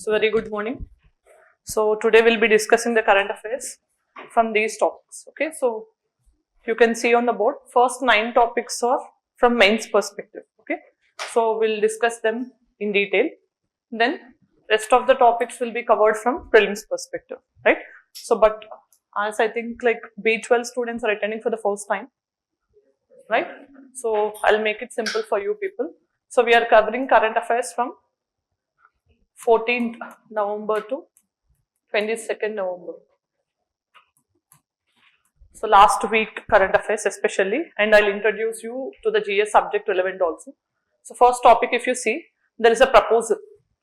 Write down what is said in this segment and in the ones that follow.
So very good morning. So today we'll be discussing the current affairs from these topics. Okay, so you can see on the board, first 9 topics are from mains perspective. Okay, so we'll discuss them in detail. Then rest of the topics will be covered from prelims perspective, right? So, but as I think like B12 students are attending for the first time, right? So I'll make it simple for you people. So we are covering current affairs from 14th November to 22nd November. So last week current affairs especially, and I'll introduce you to the GS subject relevant also. So first topic, if you see, there is a proposal,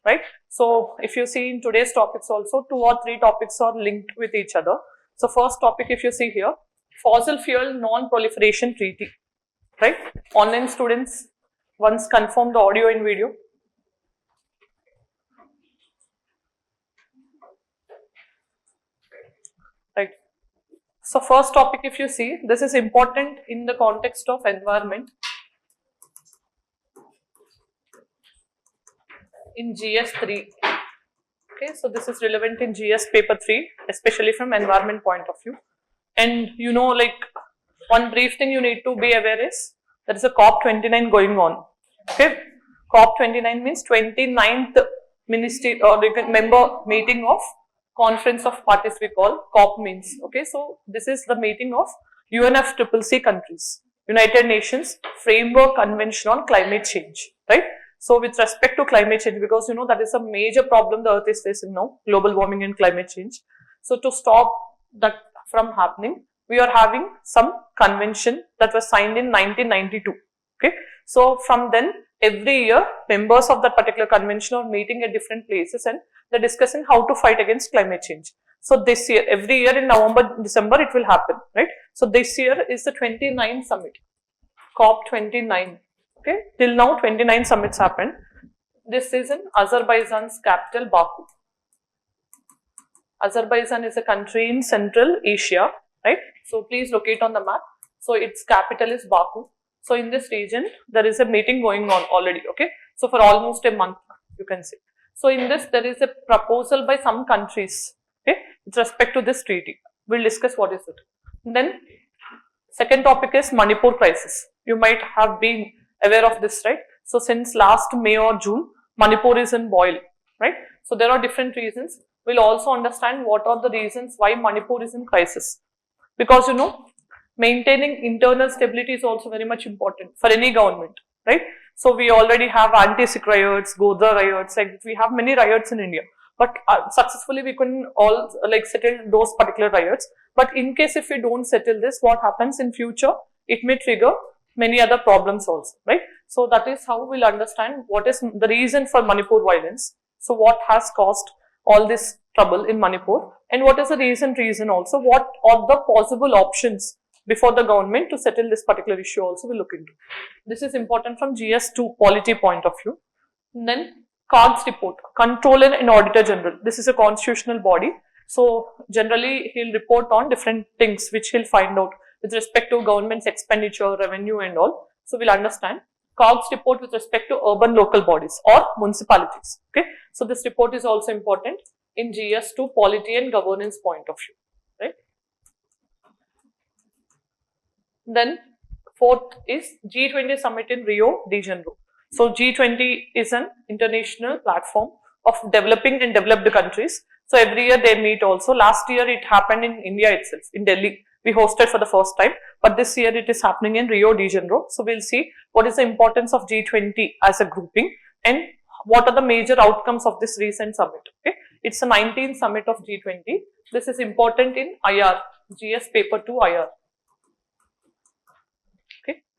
right? So if you see in today's topics also, 2 or 3 topics are linked with each other. So first topic, if you see here, fossil fuel non-proliferation treaty, right? Online students once confirm the audio and video. Right. So first topic, if you see, this is important in the context of environment in GS 3. Okay, so this is relevant in GS paper 3, especially from environment point of view. And you know, like one brief thing you need to be aware is there is a COP29 going on. Okay, COP29 means 29th ministry or member meeting of Conference of Parties, we call COP means. Okay, so this is the meeting of UNFCCC countries, United Nations Framework Convention on Climate Change, right? So with respect to climate change, because you know that is a major problem the earth is facing now, global warming and climate change. So to stop that from happening, we are having some convention that was signed in 1992. Okay, so from then every year members of that particular convention are meeting at different places and they're discussing how to fight against climate change. So this year, every year in November, December, it will happen, right? So this year is the 29th summit, COP29. Okay, till now 29 summits happened. This is in Azerbaijan's capital, Baku. Azerbaijan is a country in Central Asia, right? So please locate on the map. So its capital is Baku. So in this region, there is a meeting going on already, okay? So for almost a month, you can see. So in this, there is a proposal by some countries, okay, with respect to this treaty. We'll discuss what is it. Then, second topic is Manipur crisis. You might have been aware of this, right? So since last May or June, Manipur is in boil, right? So there are different reasons. We'll also understand what are the reasons why Manipur is in crisis. Because you know, maintaining internal stability is also very much important for any government, right? So we already have anti-Sikh riots, Godhra riots, like we have many riots in India, but successfully we couldn't all like settle those particular riots. But in case if we don't settle this, what happens in future? It may trigger many other problems also, right? So that is how we'll understand what is the reason for Manipur violence. So what has caused all this trouble in Manipur and what is the recent reason also? What are the possible options before the government to settle this particular issue also we'll look into. This is important from GS2 polity point of view. And then CAG's report, Controller and Auditor General. This is a constitutional body. So generally he'll report on different things which he'll find out with respect to government's expenditure, revenue and all. So we'll understand CAG's report with respect to urban local bodies or municipalities. Okay. So this report is also important in GS2 polity and governance point of view. Right. Then fourth is G20 summit in Rio de Janeiro. So G20 is an international platform of developing and developed countries. So every year they meet also. Last year it happened in India itself, in Delhi. We hosted for the first time, but this year it is happening in Rio de Janeiro. So we'll see what is the importance of G20 as a grouping and what are the major outcomes of this recent summit. Okay, it's the 19th summit of G20. This is important in IR, GS paper 2 IR.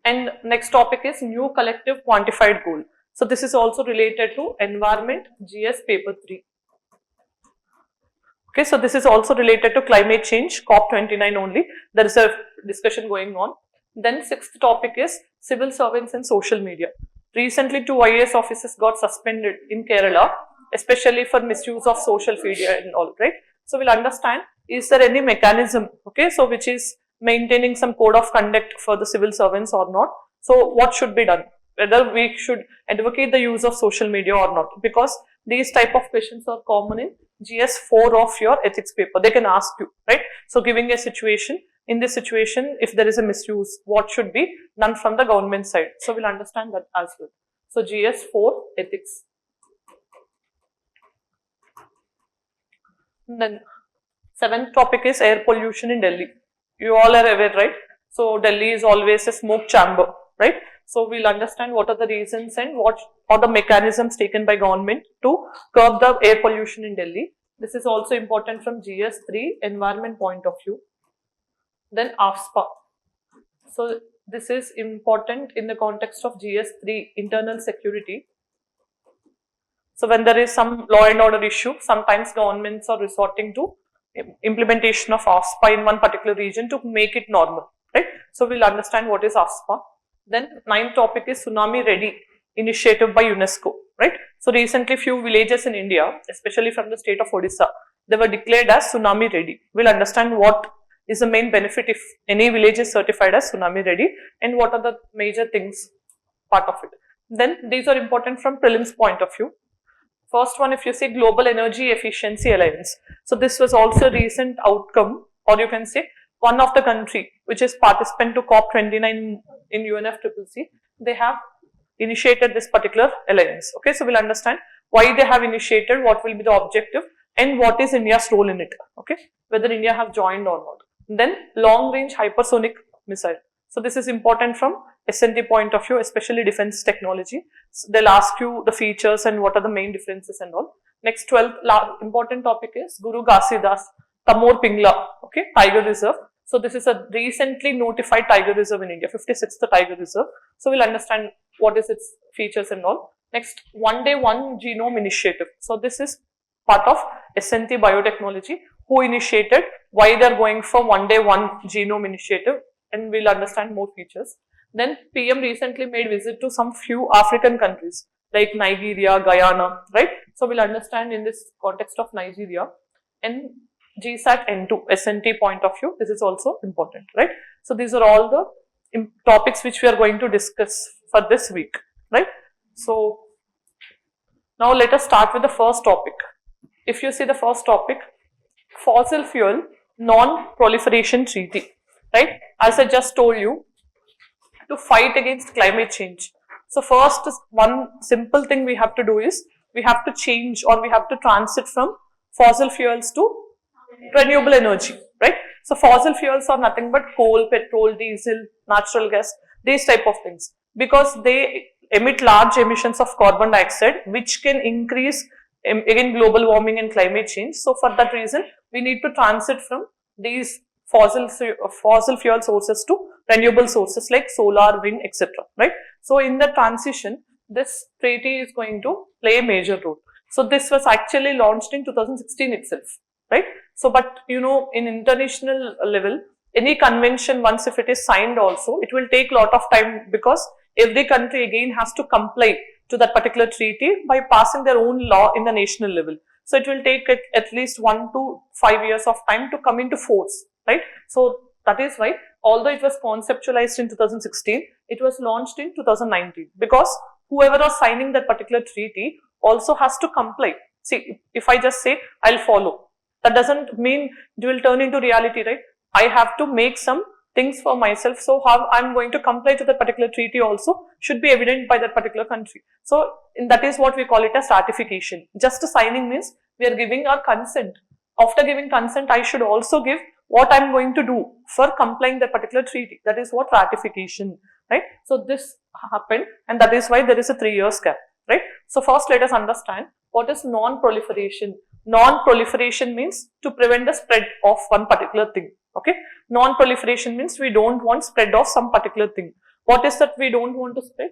And next topic is new collective quantified goal. So this is also related to environment, GS paper 3. Okay, so this is also related to climate change, COP29 only. There is a discussion going on. Then sixth topic is civil servants and social media. Recently 2 IAS officers got suspended in Kerala, especially for misuse of social media and all, right? So we'll understand, is there any mechanism, okay, so which is maintaining some code of conduct for the civil servants or not. So what should be done? Whether we should advocate the use of social media or not, because These type of questions are common in GS4 of your ethics paper. They can ask you, right? So giving a situation, in this situation, if there is a misuse, what should be done from the government side? So we'll understand that as well. So GS4 ethics. And then seventh topic is air pollution in Delhi. You all are aware, right? So Delhi is always a smoke chamber, right? So we'll understand what are the reasons and what are the mechanisms taken by government to curb the air pollution in Delhi. This is also important from GS3 environment point of view. Then AFSPA. So this is important in the context of GS3 internal security. So when there is some law and order issue, sometimes governments are resorting to implementation of AFSPA in one particular region to make it normal, right? So we'll understand what is AFSPA. Then ninth topic is Tsunami Ready initiative by UNESCO, right? So recently few villages in India, especially from the state of Odisha, they were declared as Tsunami Ready. We'll understand what is the main benefit if any village is certified as Tsunami Ready and what are the major things part of it. Then these are important from prelims point of view. First one, if you say Global Energy Efficiency Alliance. So this was also a recent outcome, or you can say one of the country which is participant to COP29 in UNFCCC. They have initiated this particular alliance. Okay, so we'll understand why they have initiated, what will be the objective, and what is India's role in it. Okay, whether India have joined or not. Then long range hypersonic missile. So this is important from S&T point of view, especially defense technology. So they'll ask you the features and what are the main differences and all. Next 12th important topic is Guru Ghasidas Tamor Pingla, okay, Tiger Reserve. So this is a recently notified tiger reserve in India, 56th tiger reserve. So we'll understand what is its features and all. Next, One Day One Genome Initiative. So this is part of S&T Biotechnology, who initiated, why they are going for One Day One Genome Initiative, and we'll understand more features. Then PM recently made visit to some few African countries like Nigeria, Guyana, right? So we'll understand in this context of Nigeria. And GSAT N2, S&T point of view, this is also important, right? So these are all the topics which we are going to discuss for this week, right? So now let us start with the first topic. If you see the first topic, fossil fuel non-proliferation treaty, right? As I just told you, to fight against climate change. So first, one simple thing we have to do is, we have to change, or we have to transit from fossil fuels to renewable energy, right? So fossil fuels are nothing but coal, petrol, diesel, natural gas, these type of things, because they emit large emissions of carbon dioxide, which can increase again global warming and climate change. So for that reason, we need to transit from these fossil fuel sources to renewable sources like solar, wind, etc. Right? So in the transition, this treaty is going to play a major role. So this was actually launched in 2016 itself, right? So but you know, in international level, any convention, once if it is signed also, it will take a lot of time, because every country again has to comply to that particular treaty by passing their own law in the national level. So it will take at least 1 to 5 years of time to come into force, right? So that is why, although it was conceptualized in 2016, it was launched in 2019, because whoever was signing that particular treaty also has to comply. See, if I just say I'll follow, that doesn't mean it will turn into reality, right? I have to make some things for myself. So how I'm going to comply to that particular treaty also should be evident by that particular country. So that is what we call it as ratification. Just signing means we are giving our consent. After giving consent, I should also give what I'm going to do for complying that particular treaty. That is what ratification, right? So this happened, and that is why there is a 3 years gap, right? So first let us understand what is non-proliferation. Non-proliferation means to prevent the spread of one particular thing. Okay, non-proliferation means we don't want spread of some particular thing. What is that we don't want to spread?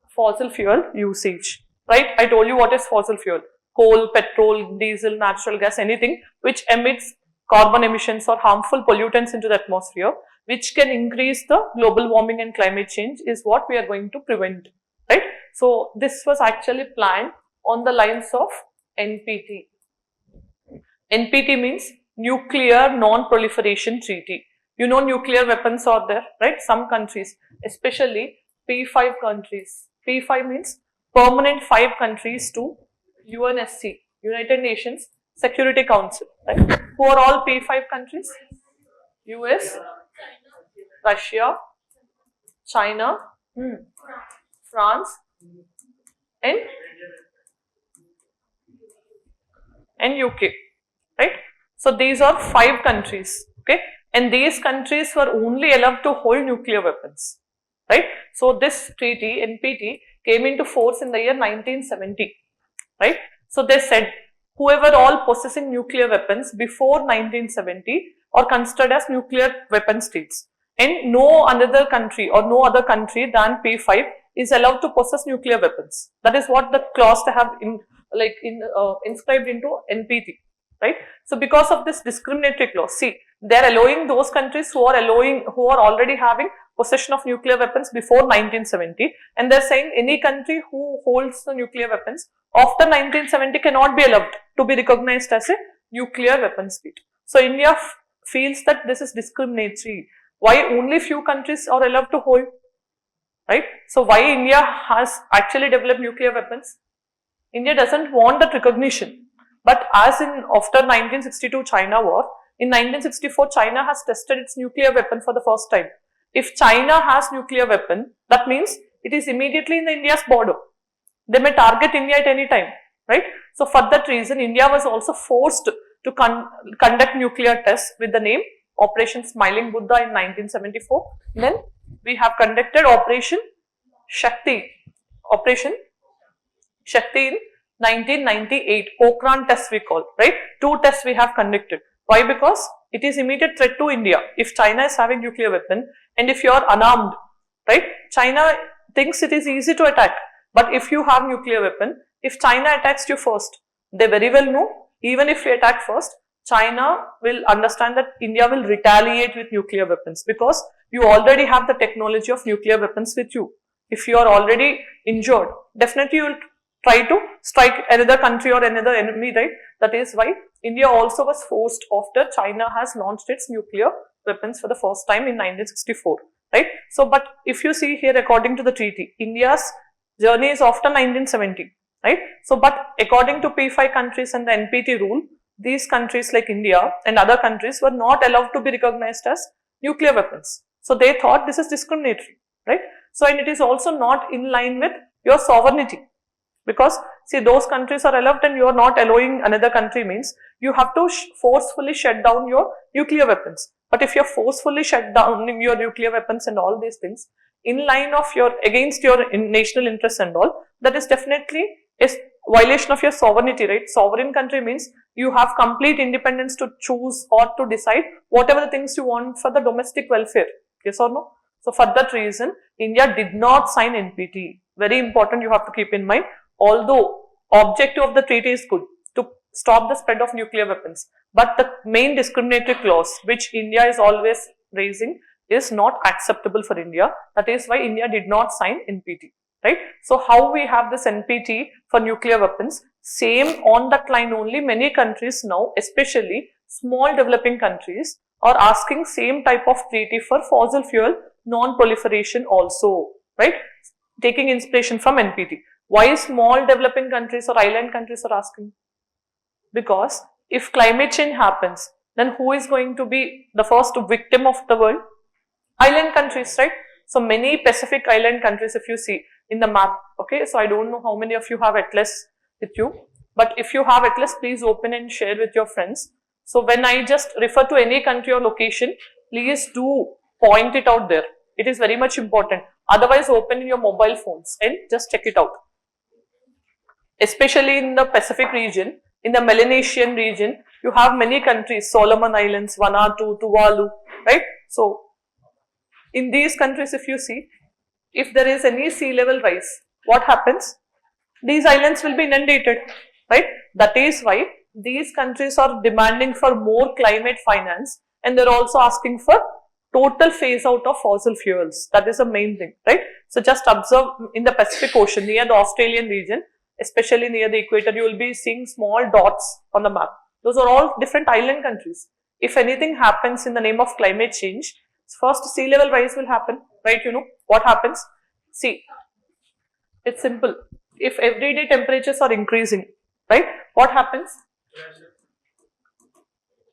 Fossil fuel usage, right? I told you what is fossil fuel: coal, petrol, diesel, natural gas, anything which emits carbon emissions or harmful pollutants into the atmosphere, which can increase the global warming and climate change, is what we are going to prevent, right? So this was actually planned on the lines of NPT. NPT means Nuclear Non-Proliferation Treaty. You know, nuclear weapons are there, right? Some countries, especially P5 countries. P5 means permanent 5 countries to UNSC, United Nations Security Council, right? Who are all P5 countries? US, Russia, China, France, and UK, right? So these are 5 countries, okay? And these countries were only allowed to hold nuclear weapons, right? So this treaty, NPT, came into force in the year 1970, right? So they said whoever all possessing nuclear weapons before 1970 are considered as nuclear weapon states, and no another country or no other country than P5 is allowed to possess nuclear weapons. That is what the clause they have inscribed into NPT, right? So because of this discriminatory clause, see, they are allowing those countries who are already having possession of nuclear weapons before 1970, and they are saying any country who holds the nuclear weapons after 1970 cannot be allowed to be recognized as a nuclear weapon state. So India feels that this is discriminatory. Why only few countries are allowed to hold, right? So why India has actually developed nuclear weapons? India doesn't want that recognition. But as in after 1962 China war, in 1964 China has tested its nuclear weapon for the first time. If China has nuclear weapon, that means it is immediately in the India's border. They may target India at any time, right? So for that reason, India was also forced to conduct nuclear tests with the name Operation Smiling Buddha in 1974. Then we have conducted Operation Shakti in 1998, Pokhran test we call, right? 2 tests we have conducted. Why? Because it is immediate threat to India. If China is having nuclear weapon and if you are unarmed, right? China thinks it is easy to attack. But if you have nuclear weapon, if China attacks you first, they very well know, even if we attack first, China will understand that India will retaliate with nuclear weapons because you already have the technology of nuclear weapons with you. If you are already injured, definitely you will try to strike another country or another enemy, right? That is why India also was forced after China has launched its nuclear weapons for the first time in 1964, right? So, but if you see here according to the treaty, India's journey is after 1970, right? So, but according to P5 countries and the NPT rule, these countries like India and other countries were not allowed to be recognized as nuclear weapons. So, they thought this is discriminatory, right? So, and it is also not in line with your sovereignty. Because see, those countries are allowed and you are not allowing another country means you have to forcefully shut down your nuclear weapons. But if you are forcefully shut down your nuclear weapons and all these things in line of against your national interests and all, that is definitely a violation of your sovereignty, right? Sovereign country means you have complete independence to choose or to decide whatever the things you want for the domestic welfare. Yes or no? So for that reason, India did not sign NPT. Very important, you have to keep in mind. Although objective of the treaty is good to stop the spread of nuclear weapons, but the main discriminatory clause which India is always raising is not acceptable for India. That is why India did not sign NPT, right? So how we have this NPT for nuclear weapons? Same on that line only. Many countries now, especially small developing countries, are asking same type of treaty for fossil fuel non-proliferation also, right? Taking inspiration from NPT. Why small developing countries or island countries are asking? Because if climate change happens, then who is going to be the first victim of the world? Island countries, right? So many Pacific island countries, if you see in the map, okay, so I don't know how many of you have Atlas with you, but if you have Atlas, please open and share with your friends. So when I just refer to any country or location, please do point it out there. It is very much important. Otherwise, open in your mobile phones and just check it out. Especially in the Pacific region, in the Melanesian region, you have many countries, Solomon Islands, Vanuatu, Tuvalu, right? So, in these countries, if you see, if there is any sea level rise, what happens? These islands will be inundated, right? That is why these countries are demanding for more climate finance and they are also asking for total phase out of fossil fuels. That is the main thing, right? So, just observe in the Pacific Ocean near the Australian region, especially near the equator, you will be seeing small dots on the map. Those are all different island countries. If anything happens in the name of climate change, first sea level rise will happen, right? You know what happens? See, it's simple. If everyday temperatures are increasing, right? What happens?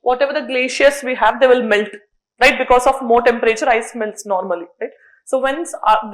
Whatever the glaciers we have, they will melt, right? Because of more temperature, ice melts normally, right? So when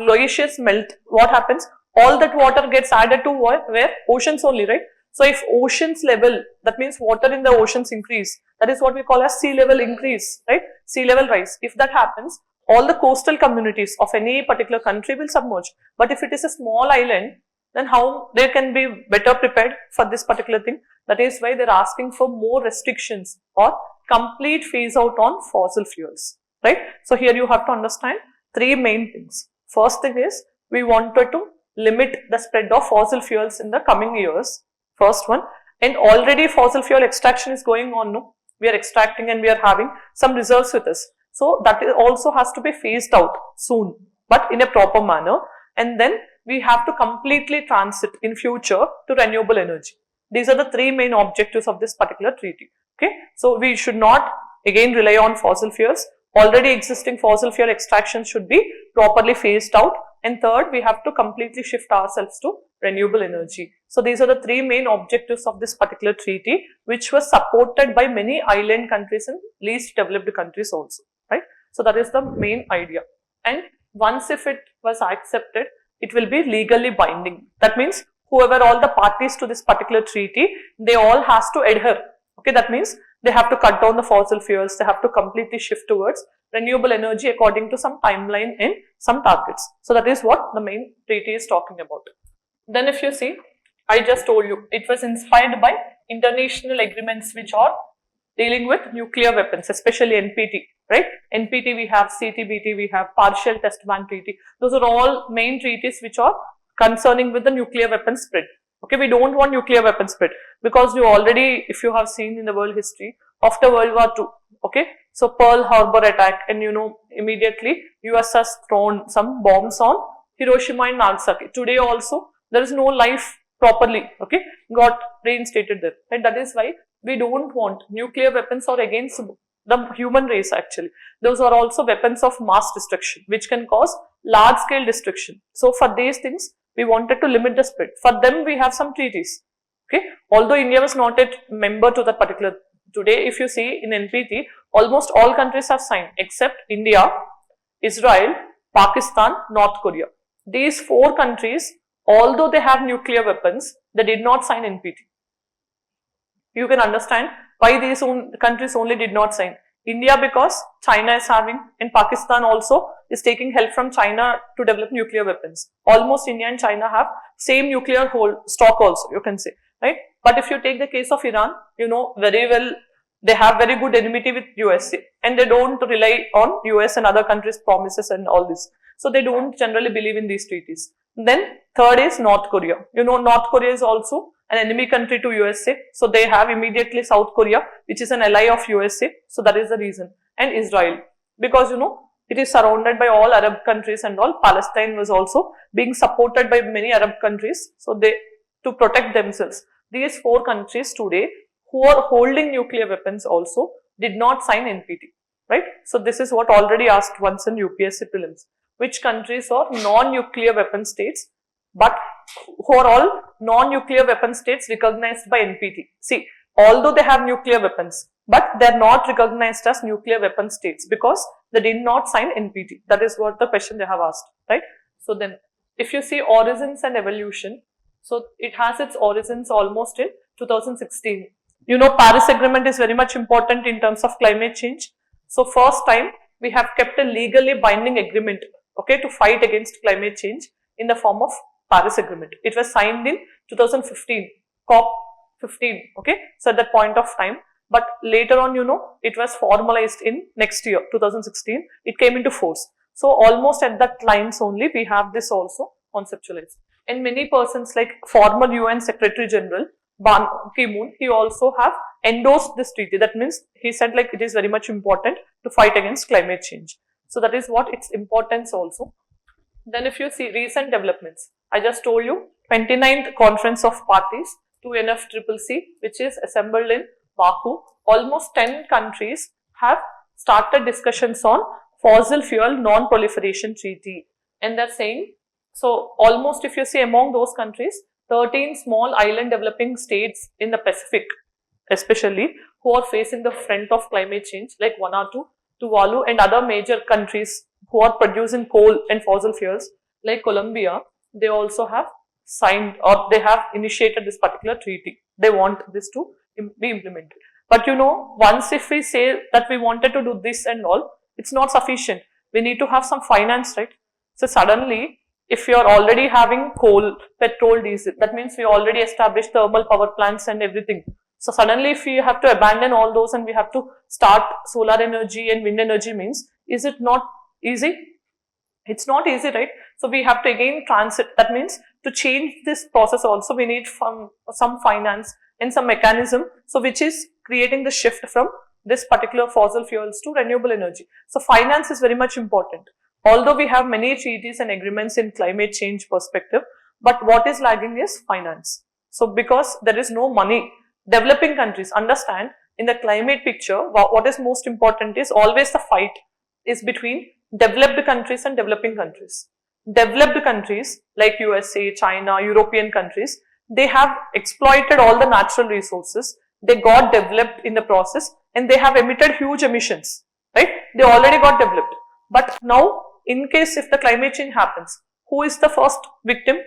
glaciers melt, what happens? All that water gets added to where? Oceans only, right? So if oceans level, that means water in the oceans increase. That is what we call as sea level increase, right? Sea level rise. If that happens, all the coastal communities of any particular country will submerge. But if it is a small island, then how they can be better prepared for this particular thing? That is why they're asking for more restrictions or complete phase out on fossil fuels, right? So here you have to understand three main things. First thing is we wanted to limit the spread of fossil fuels in the coming years. First one, and already fossil fuel extraction is going on. No, we are extracting and we are having some reserves with us. So that also has to be phased out soon, but in a proper manner. And then we have to completely transit in future to renewable energy. These are the three main objectives of this particular treaty. Okay, so we should not again rely on fossil fuels. Already existing fossil fuel extraction should be properly phased out. And third, we have to completely shift ourselves to renewable energy. So these are the three main objectives of this particular treaty, which was supported by many island countries and least developed countries also, right? So that is the main idea. And once if it was accepted, it will be legally binding. That means whoever all the parties to this particular treaty, they all has to adhere. Okay, that means they have to cut down the fossil fuels, they have to completely shift towards renewable energy according to some timeline and some targets. So that is what the main treaty is talking about. Then if you see, I just told you, it was inspired by international agreements which are dealing with nuclear weapons, especially NPT, right? NPT we have, CTBT we have, Partial Test Ban Treaty. Those are all main treaties which are concerning with the nuclear weapons spread. Okay, we don't want nuclear weapons spread because you already, if you have seen in the world history, after World War II, okay, so Pearl Harbor attack, and you know, immediately US has thrown some bombs on Hiroshima and Nagasaki. Today also, there is no life properly, okay, got reinstated there. And that is why we don't want nuclear weapons or against the human race actually. Those are also weapons of mass destruction, which can cause large scale destruction. So for these things, we wanted to limit the spread. For them, we have some treaties. Okay, although India was not a member to that particular. Today, if you see in NPT, almost all countries have signed except India, Israel, Pakistan, North Korea. These four countries, although they have nuclear weapons, they did not sign NPT. You can understand why these countries only did not sign. India because China is having, and Pakistan also is taking help from China to develop nuclear weapons. Almost India and China have same nuclear stock also, you can say, right? But if you take the case of Iran, you know very well, they have very good enmity with USA and they don't rely on US and other countries' promises and all this. So they don't generally believe in these treaties. Then third is North Korea. You know, North Korea is also an enemy country to USA. So they have immediately South Korea, which is an ally of USA. So that is the reason. And Israel, because you know, it is surrounded by all Arab countries and all. Palestine was also being supported by many Arab countries. So they, to protect themselves. These four countries today who are holding nuclear weapons also did not sign NPT, right? So this is what already asked once in UPSC prelims. Which countries are non-nuclear weapon states, but who are all non-nuclear weapon states recognized by NPT. See, although they have nuclear weapons, but they are not recognized as nuclear weapon states because they did not sign NPT. That is what the question they have asked, right? So then, if you see origins and evolution, so it has its origins almost in 2016. You know, Paris Agreement is very much important in terms of climate change. So first time we have kept a legally binding agreement, okay, to fight against climate change in the form of Paris Agreement. It was signed in 2015, COP15, okay, so at that point of time. But later on, you know, it was formalized in next year, 2016, it came into force. So almost at that lines only, we have this also conceptualized. And many persons like former UN Secretary General, Ban Ki-moon, he also have endorsed this treaty. That means he said like it is very much important to fight against climate change. So that is what its importance also. Then if you see recent developments, I just told you 29th Conference of Parties to UNFCCC, which is assembled in Baku. Almost 10 countries have started discussions on fossil fuel non-proliferation treaty. And they're saying, so almost if you see among those countries, 13 small island developing states in the Pacific, especially, who are facing the front of climate change, like Vanuatu, Tuvalu, and other major countries who are producing coal and fossil fuels, like Colombia, they also have signed or they have initiated this particular treaty. They want this to be implemented. But you know, once if we say that we wanted to do this and all, it's not sufficient. We need to have some finance, right? So suddenly, if you are already having coal, petrol, diesel, that means we already established thermal power plants and everything. So suddenly if we have to abandon all those and we have to start solar energy and wind energy means, is it not easy? It's not easy, right? So we have to again transit. That means to change this process also we need some finance and some mechanism. So which is creating the shift from this particular fossil fuels to renewable energy. So finance is very much important. Although we have many treaties and agreements in climate change perspective, but what is lagging is finance. So because there is no money, developing countries understand in the climate picture, what is most important is always the fight is between developed countries and developing countries. Developed countries like USA, China, European countries, they have exploited all the natural resources. They got developed in the process and they have emitted huge emissions, right? They already got developed. But now, in case if the climate change happens, who is the first victim?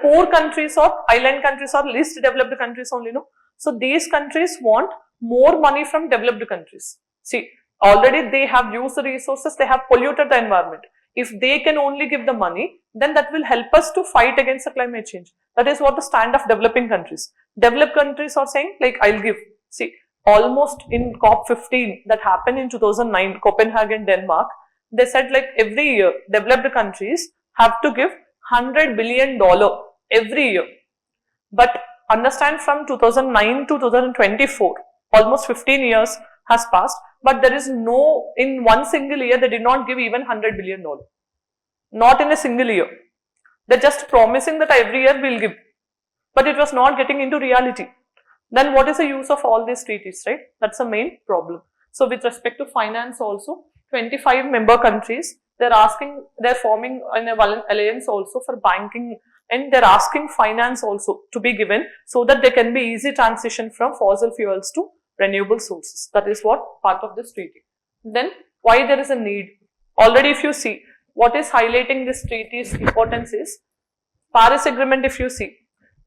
Poor countries or island countries or least developed countries only, no? So these countries want more money from developed countries. See, already they have used the resources, they have polluted the environment. If they can only give the money, then that will help us to fight against the climate change. That is what the stand of developing countries. Developed countries are saying like, I'll give. See, almost in COP15 that happened in 2009, Copenhagen, Denmark, they said like every year developed countries have to give $100 billion every year. But understand from 2009 to 2024, almost 15 years has passed, but there is no, in one single year, they did not give even $100 billion. Not in a single year. They're just promising that every year we'll give. But it was not getting into reality. Then what is the use of all these treaties, right? That's the main problem. So with respect to finance also, 25 member countries, they're forming an alliance also for banking and they're asking finance also to be given so that there can be easy transition from fossil fuels to renewable sources. That is what part of this treaty. Then why there is a need? Already if you see, what is highlighting this treaty's importance is Paris Agreement. If you see,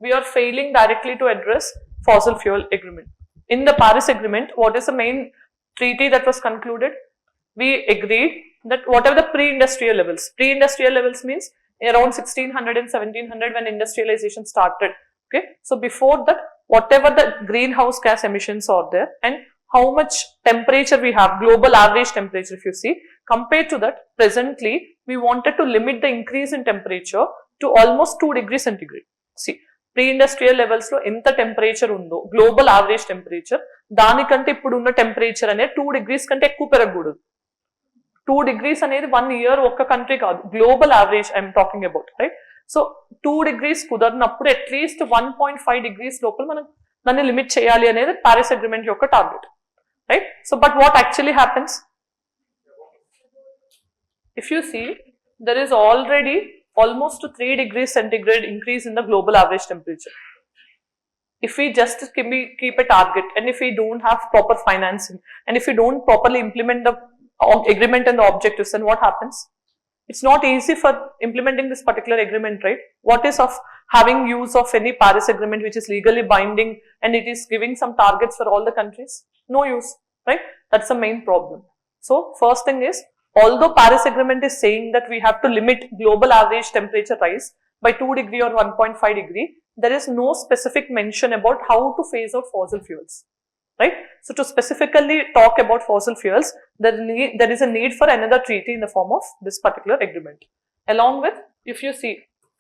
we are failing directly to address fossil fuel agreement. In the Paris Agreement, what is the main treaty that was concluded? We agreed that whatever the pre-industrial levels means around 1600 and 1700 when industrialization started. Okay, so before that, whatever the greenhouse gas emissions are there and how much temperature we have, global average temperature if you see, compared to that, presently we wanted to limit the increase in temperature to almost 2 degrees centigrade. See, pre-industrial levels lo enta temperature undo, global average temperature, danikante ippudu unna temperature ane 2 degrees kante ekku peragudadu. 2 degrees అనేది 1 year ఒక్క country కాదు, global average I'm talking about, right? So 2 degrees కుదరినప్పుడు at least 1.5 degrees లోపల మనం దాన్ని limit చేయాలి అనేది Paris agreement యొక్క target, right? So but what actually happens? If you see, there is already almost 3 degrees centigrade increase in the global average temperature. If we just keep a target and if we don't have proper financing and if we don't properly implement the agreement and the objectives, then what happens? It's not easy for implementing this particular agreement, right? What is of having use of any Paris Agreement which is legally binding and it is giving some targets for all the countries? No use, right? That's the main problem. So first thing is, although Paris Agreement is saying that we have to limit global average temperature rise by 2 degree or 1.5 degree, there is no specific mention about how to phase out fossil fuels, right? So to specifically talk about fossil fuels, there is a need for another treaty in the form of this particular agreement. Along with, if you see,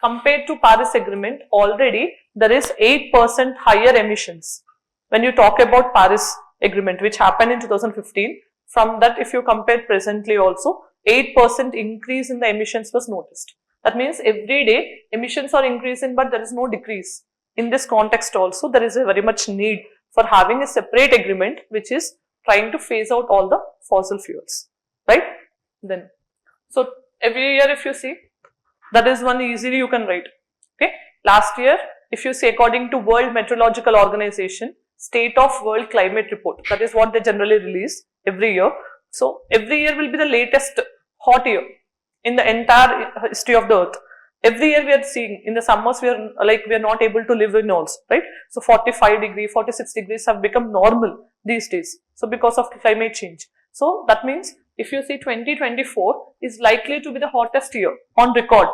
compared to Paris Agreement, already there is 8% higher emissions. When you talk about Paris Agreement, which happened in 2015, from that if you compare presently also, 8% increase in the emissions was noticed. That means every day emissions are increasing but there is no decrease. In this context also, there is a very much need for having a separate agreement which is trying to phase out all the fossil fuels, right? Then, so every year if you see, that is one easily you can write. Okay, Last year, if you see, according to World Meteorological Organization, State of World Climate Report, that is what they generally release every year. So every year will be the latest hot year in the entire history of the earth. Every year we are seeing in the summers we are not able to live in also, right? So 45 degree, 46 degrees have become normal these days. So because of climate change. So that means if you see 2024 is likely to be the hottest year on record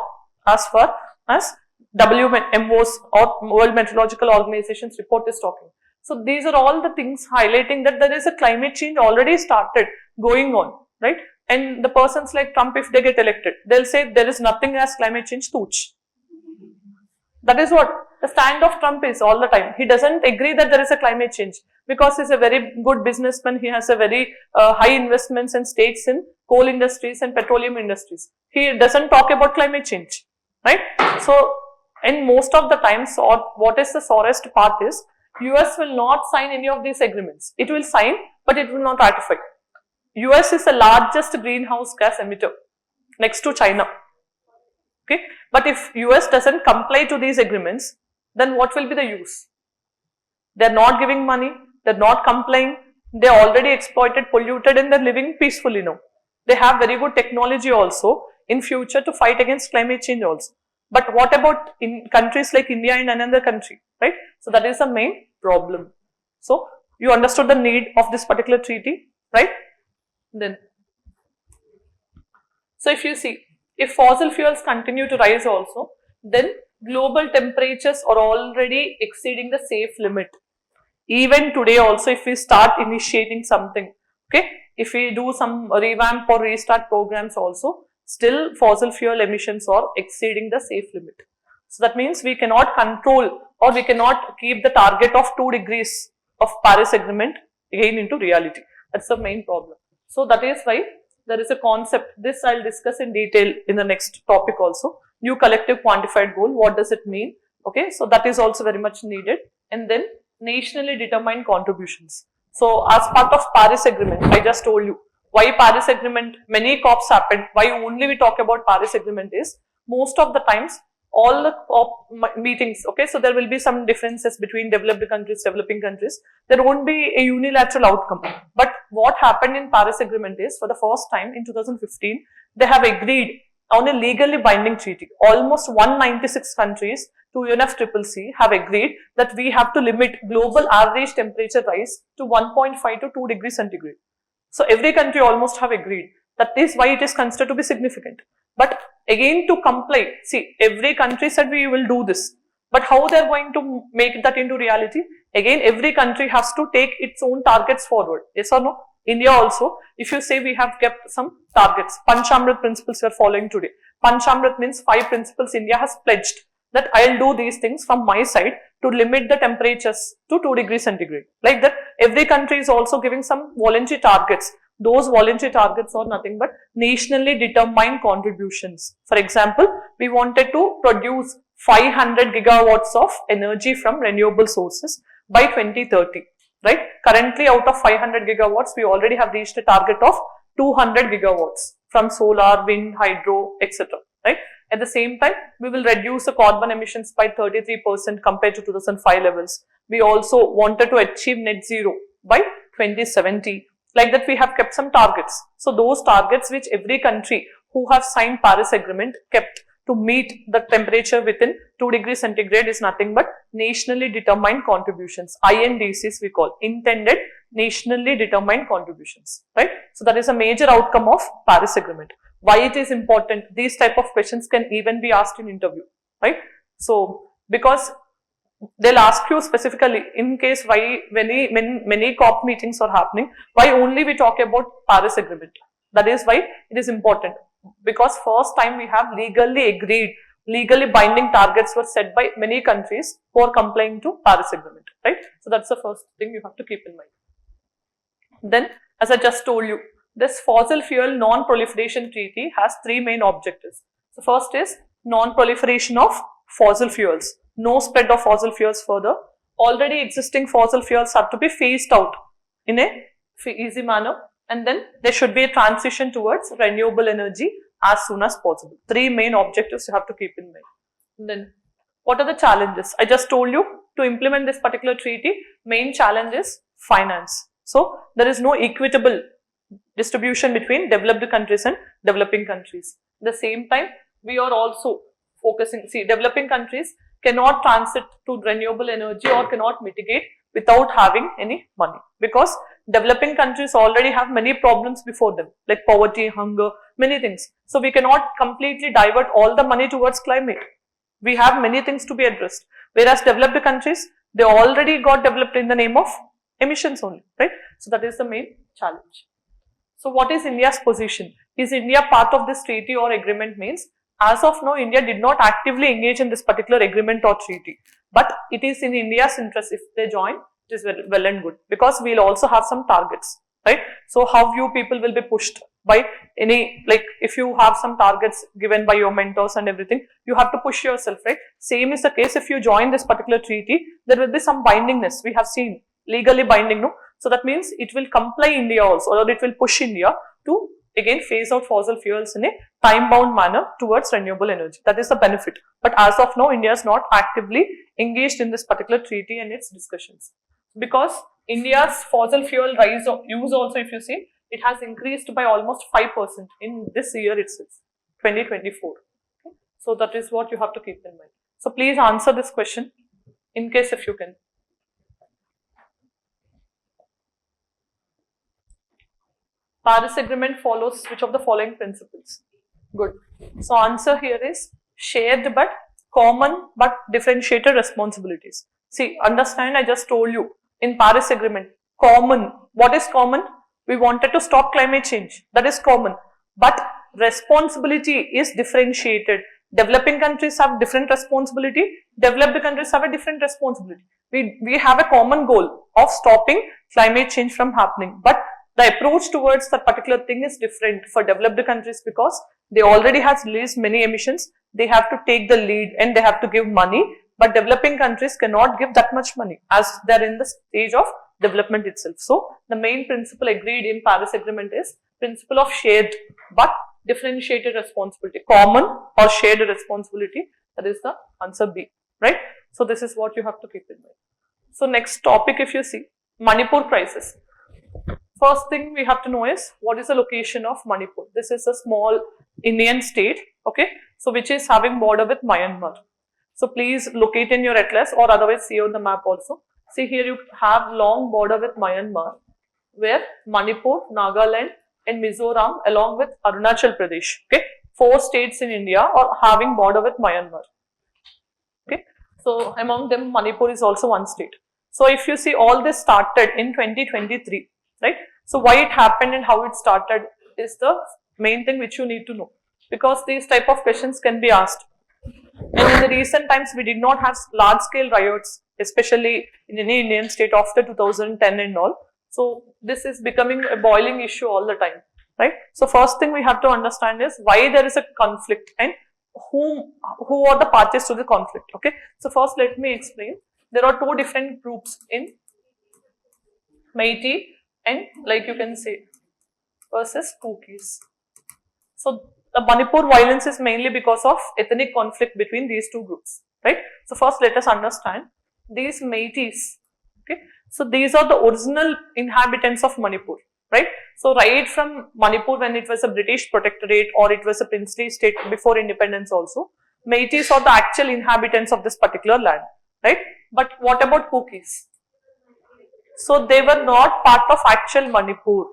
as far as WMO's or World Meteorological Organization's report is talking. So these are all the things highlighting that there is a climate change already started going on, right? And the persons like Trump, if they get elected, they'll say there is nothing as climate change, tooch. That is what the stand of Trump is all the time. He doesn't agree that there is a climate change because he's a very good businessman. He has a very high investments and stakes in coal industries and petroleum industries. He doesn't talk about climate change, right? So, and most of the times, what is the sorest part is, US will not sign any of these agreements. It will sign, but it will not ratify. US is the largest greenhouse gas emitter next to China. Okay, but if US doesn't comply to these agreements, then what will be the use? They're not giving money, they're not complying, they're already exploited, polluted, and they're living peacefully now. They have very good technology also in future to fight against climate change also. But what about in countries like India and another country, right? So that is the main problem. So you understood the need of this particular treaty, right? Then, so if you see, if fossil fuels continue to rise also, then global temperatures are already exceeding the safe limit. Even today also, if we start initiating something, okay, if we do some revamp or restart programs also, still fossil fuel emissions are exceeding the safe limit. So that means we cannot control or we cannot keep the target of 2 degrees of Paris Agreement again into reality. That's the main problem. So that is why there is a concept. This I'll discuss in detail in the next topic also. New collective quantified goal. What does it mean? Okay, so that is also very much needed. And then nationally determined contributions. So as part of Paris Agreement, I just told you why Paris Agreement, many COPs happened. Why only we talk about Paris Agreement is most of the times all the COP meetings, okay, so there will be some differences between developed countries, developing countries. There won't be a unilateral outcome. But what happened in Paris Agreement is, for the first time in 2015, they have agreed on a legally binding treaty. Almost 196 countries to UNFCCC have agreed that we have to limit global average temperature rise to 1.5 to 2 degrees centigrade. So every country almost have agreed. That is why it is considered to be significant. But again, to comply, see, every country said we will do this, but how they are going to make that into reality? Again, every country has to take its own targets forward. Yes or no? India also, if you say we have kept some targets, Panchamrit principles we are following today. Panchamrit means 5 principles India has pledged that I'll do these things from my side to limit the temperatures to 2 degrees centigrade. Like that, every country is also giving some voluntary targets. Those voluntary targets are nothing but nationally determined contributions. For example, we wanted to produce 500 gigawatts of energy from renewable sources by 2030, right? Currently, out of 500 gigawatts, we already have reached a target of 200 gigawatts from solar, wind, hydro, etc., right? At the same time, we will reduce the carbon emissions by 33% compared to 2005 levels. We also wanted to achieve net zero by 2070. Like that, we have kept some targets. So those targets which every country who have signed Paris Agreement kept to meet the temperature within 2 degrees centigrade is nothing but nationally determined contributions. INDCs we call, intended nationally determined contributions, right? So that is a major outcome of Paris Agreement. Why it is important? These type of questions can even be asked in interview, right? So because they'll ask you specifically in case why many COP meetings are happening, why only we talk about Paris Agreement. That is why it is important, because first time we have legally agreed, legally binding targets were set by many countries who are complying to Paris Agreement, right? So that's the first thing you have to keep in mind. Then, as I just told you, this fossil fuel non-proliferation treaty has 3 main objectives. So first is non-proliferation of fossil fuels. No spread of fossil fuels further. Already existing fossil fuels have to be phased out in a easy manner, and then there should be a transition towards renewable energy as soon as possible. 3 main objectives you have to keep in mind. And then What are the challenges? I just told you, to implement this particular treaty, main challenge is finance. So there is no equitable distribution between developed countries and developing countries. At the same time, we are also focusing, see, developing countries cannot transit to renewable energy or cannot mitigate without having any money, because developing countries already have many problems before them, like poverty, hunger, many things. So we cannot completely divert all the money towards climate. We have many things to be addressed, whereas developed countries, they already got developed in the name of emissions only, right? So that is the main challenge. So what is India's position? Is India part of this treaty or agreement? Means, as of now, India did not actively engage in this particular agreement or treaty, but it is in India's interest if they join. It is well and good, because we will also have some targets, right? So how you people will be pushed by any, like if you have some targets given by your mentors and everything, you have to push yourself, right? Same is the case if you join this particular treaty, there will be some bindingness. We have seen legally binding, no? So that means it will comply India also, or it will push India to again phase out fossil fuels in a time bound manner towards renewable energy. That is the benefit. But as of now, India is not actively engaged in this particular treaty and its discussions, because India's fossil fuel use also, if you see, it has increased by almost 5% in this year itself, 2024. Okay. So that is what you have to keep in mind. So please answer this question in case if you can. Paris Agreement follows which of the following principles? Good. So answer here is shared but common but differentiated responsibilities. See, understand, I just told you in Paris Agreement, common. What is common? We wanted to stop climate change. That is common. But responsibility is differentiated. Developing countries have different responsibility. Developed countries have a different responsibility. We have a common goal of stopping climate change from happening. But the approach towards that particular thing is different for developed countries, because they already have released many emissions. They have to take the lead and they have to give money. But developing countries cannot give that much money as they are in the stage of development itself. So the main principle agreed in Paris Agreement is principle of shared but differentiated responsibility, common or shared responsibility. That is the answer B, right? So this is what you have to keep in mind. So next topic, if you see, Manipur crisis. First thing we have to know is what is the location of Manipur. This is a small Indian state, okay, so which is having border with Myanmar. So please locate in your atlas or otherwise see on the map also. See here you have long border with Myanmar, where Manipur, Nagaland and Mizoram along with Arunachal Pradesh, okay, 4 states in India are having border with Myanmar, okay. So among them Manipur is also one state. So if you see, all this started in 2023, right? So why it happened and how it started is the main thing which you need to know, because these type of questions can be asked. And in the recent times, we did not have large scale riots, especially in any Indian state after 2010 and all. So this is becoming a boiling issue all the time, right? So first thing we have to understand is why there is a conflict and who are the parties to the conflict, okay? So first let me explain. There are 2 different groups in Meiteis and, like you can say, versus Kukis. So the Manipur violence is mainly because of ethnic conflict between these 2 groups, right? So first let us understand these Meiteis, okay? So these are the original inhabitants of Manipur, right? So right from Manipur, when it was a British protectorate or it was a princely state before independence also, Meiteis are the actual inhabitants of this particular land, right? But what about Kukis? So they were not part of actual Manipur,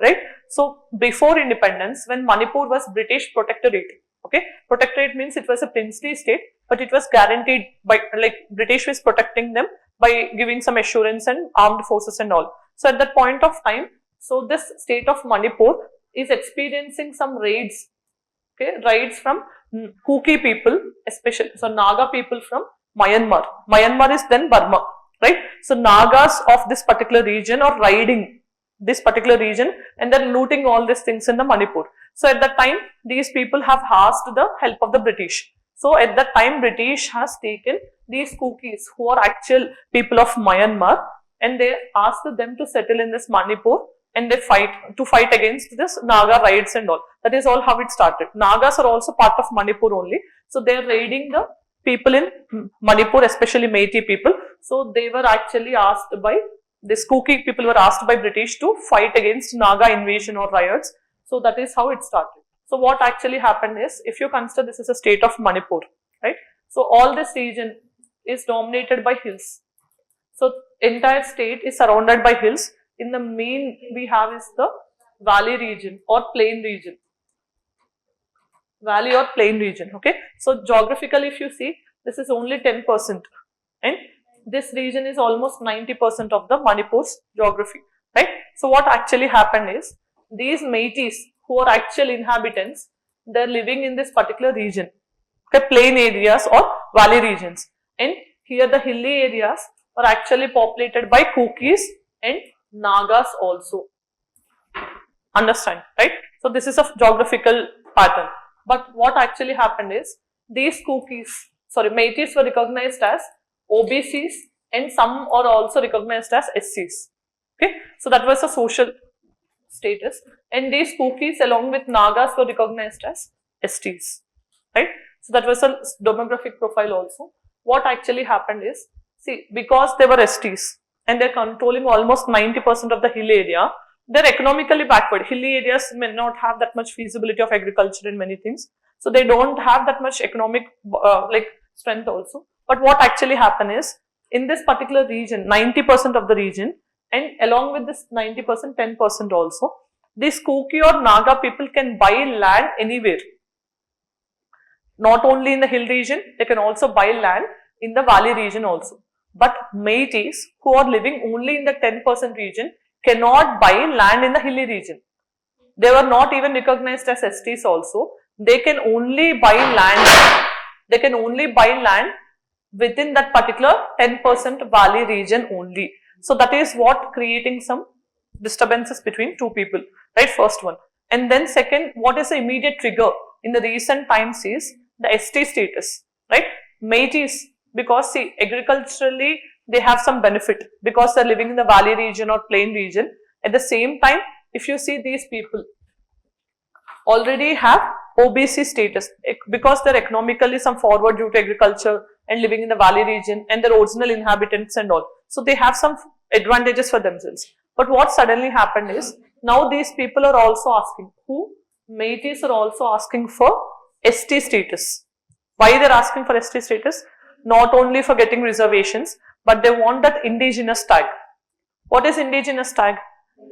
right? So before independence, when Manipur was British protectorate, okay, protectorate means it was a princely state, but it was guaranteed by, like, British was protecting them by giving some assurance and armed forces and all. So at that point of time, so this state of Manipur is experiencing some raids, okay, raids from Kuki people, especially, so Naga people from Myanmar. Myanmar is then Burma, right? So Nagas of this particular region are raiding this particular region and then looting all these things in the Manipur. So at that time, these people have asked the help of the British. So at that time, British has taken these Kukis who are actual people of Myanmar and they asked them to settle in this Manipur and they fight against this Naga raids and all. That is all how it started. Nagas are also part of Manipur only. So they are raiding the people in Manipur, especially Meitei people. So they were actually asked by, this Kuki people were asked by British to fight against Naga invasion or riots. So that is how it started. So what actually happened is, if you consider this is a state of Manipur, right? So all this region is dominated by hills. So entire state is surrounded by hills. In the main we have is the valley region or plain region. Valley or plain region, okay? So geographically if you see, this is only 10% and this region is almost 90% of the Manipur's geography, right? So what actually happened is, these Meiteis who are actual inhabitants, they are living in this particular region, okay, plain areas or valley regions, and here the hilly areas are actually populated by Kukis and Nagas also. Understand, right? So this is a geographical pattern. But what actually happened is, these Meiteis were recognized as OBCs and some are also recognized as SCs. Okay, so that was a social status, and these Kukis along with Nagas were recognized as STs, right? So that was a demographic profile also. What actually happened is, see, because they were STs and they're controlling almost 90% of the hill area, they're economically backward. Hilly areas may not have that much feasibility of agriculture and many things. So they don't have that much economic strength also. But what actually happened is, in this particular region, 90% of the region, and along with this 90%, 10% also, these Kuki or Naga people can buy land anywhere. Not only in the hill region, they can also buy land in the valley region also. But Meiteis who are living only in the 10% region cannot buy land in the hilly region. They were not even recognized as STs also. They can only buy land. They can only buy land within that particular 10% valley region only. So that is what creating some disturbances between two people, right? First one. And then second, what is the immediate trigger in the recent times is the ST status, right? Meiteis, because see, agriculturally they have some benefit because they are living in the valley region or plain region. At the same time, if you see, these people already have OBC status because they are economically some forward due to agriculture and living in the valley region and their original inhabitants and all. So they have some advantages for themselves. But what suddenly happened is, now these people are also asking, Meiteis are also asking for ST status. Why they are asking for ST status? Not only for getting reservations, but they want that indigenous tag. What is indigenous tag?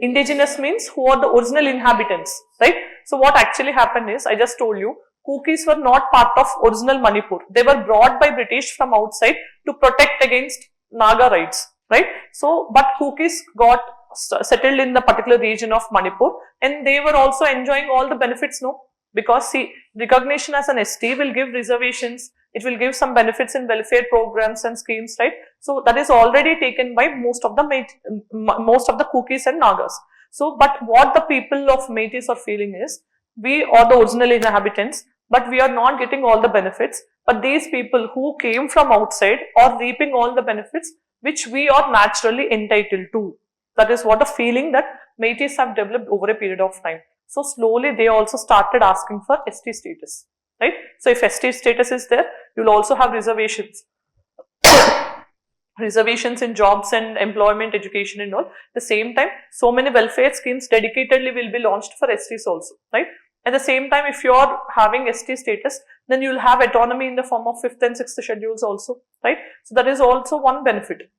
Indigenous means who are the original inhabitants, right? So what actually happened is, I just told you, Kukis were not part of original Manipur. They were brought by British from outside to protect against Naga rights, right? So, but Kukis got settled in the particular region of Manipur and they were also enjoying all the benefits, no? Because see, recognition as an ST will give reservations, it will give some benefits in welfare programs and schemes, right? So that is already taken by most of the Kukis and Nagas. So, but what the people of Meiteis are feeling is, we are the original inhabitants, but we are not getting all the benefits. But these people who came from outside are reaping all the benefits which we are naturally entitled to. That is what a feeling that Meiteis have developed over a period of time. So slowly they also started asking for ST status, right? So if ST status is there, you will also have reservations. Reservations in jobs and employment, education and all. At the same time, so many welfare schemes dedicatedly will be launched for STs also, right? At the same time, if you are having ST status, then you will have autonomy in the form of 5th and 6th schedules also, right? So that is also one benefit.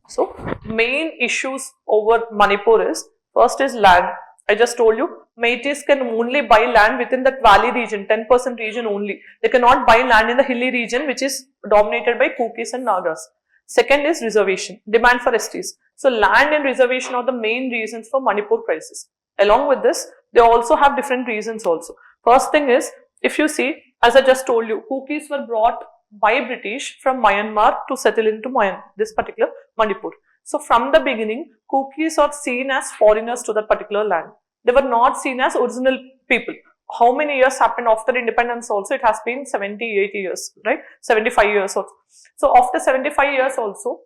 So main issues over Manipur is, first is land. I just told you, Meiteis can only buy land within that valley region, 10% region only. They cannot buy land in the hilly region which is dominated by Kukis and Nagas. Second is reservation, demand for STs. So land and reservation are the main reasons for Manipur crisis. Along with this, they also have different reasons also. First thing is, if you see, as I just told you, Kukis were brought by British from Myanmar to settle into this particular Manipur. So from the beginning, Kukis are seen as foreigners to that particular land. They were not seen as original people. How many years happened after independence also? It has been 70, 80 years, right? 75 years also. So after 75 years also,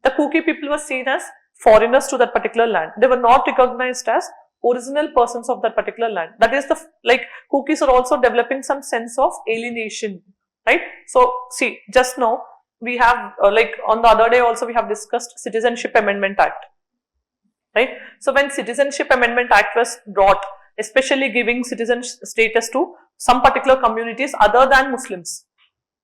the Kuki people were seen as foreigners to that particular land. They were not recognized as original persons of that particular land. That is Kukis are also developing some sense of alienation, right? So see, just now we have like on the other day also we have discussed Citizenship Amendment Act, right? So when Citizenship Amendment Act was brought, especially giving citizen status to some particular communities other than Muslims,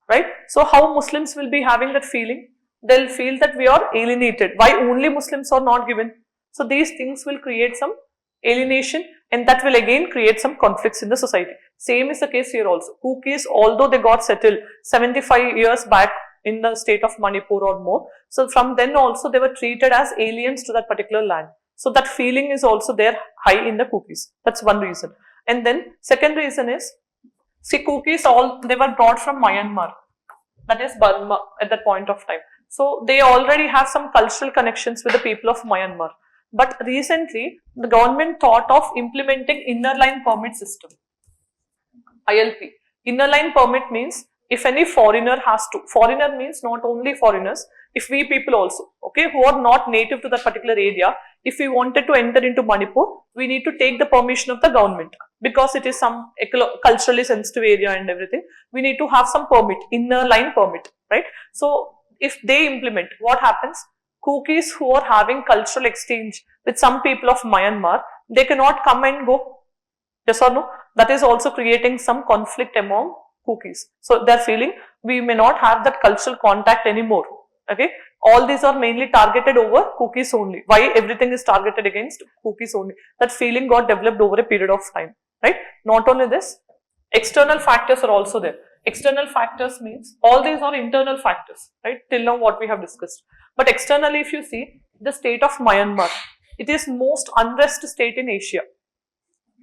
right? So how Muslims will be having that feeling? They'll feel that we are alienated. Why only Muslims are not given? So these things will create some alienation, and that will again create some conflicts in the society. Same is the case here also. Kukis, although they got settled 75 years back in the state of Manipur or more, so from then also they were treated as aliens to that particular land. So that feeling is also there high in the Kukis. That's one reason. And then second reason is, see, Kukis they were brought from Myanmar, that is Burma at that point of time. So they already have some cultural connections with the people of Myanmar. But recently, the government thought of implementing inner line permit system, ILP. Inner line permit means if any foreigner has to, foreigner means not only foreigners, if we people also, okay, who are not native to that particular area, if we wanted to enter into Manipur, we need to take the permission of the government because it is some culturally sensitive area and everything. We need to have some permit, inner line permit, right? So if they implement, what happens? Kukis who are having cultural exchange with some people of Myanmar, they cannot come and go. Yes or no? That is also creating some conflict among Kukis. So they're feeling we may not have that cultural contact anymore. Okay, all these are mainly targeted over Kukis only. Why everything is targeted against Kukis only? That feeling got developed over a period of time, right? Not only this, external factors are also there. External factors means all these are internal factors, right? Till now what we have discussed. But externally, if you see the state of Myanmar, it is most unrest state in Asia,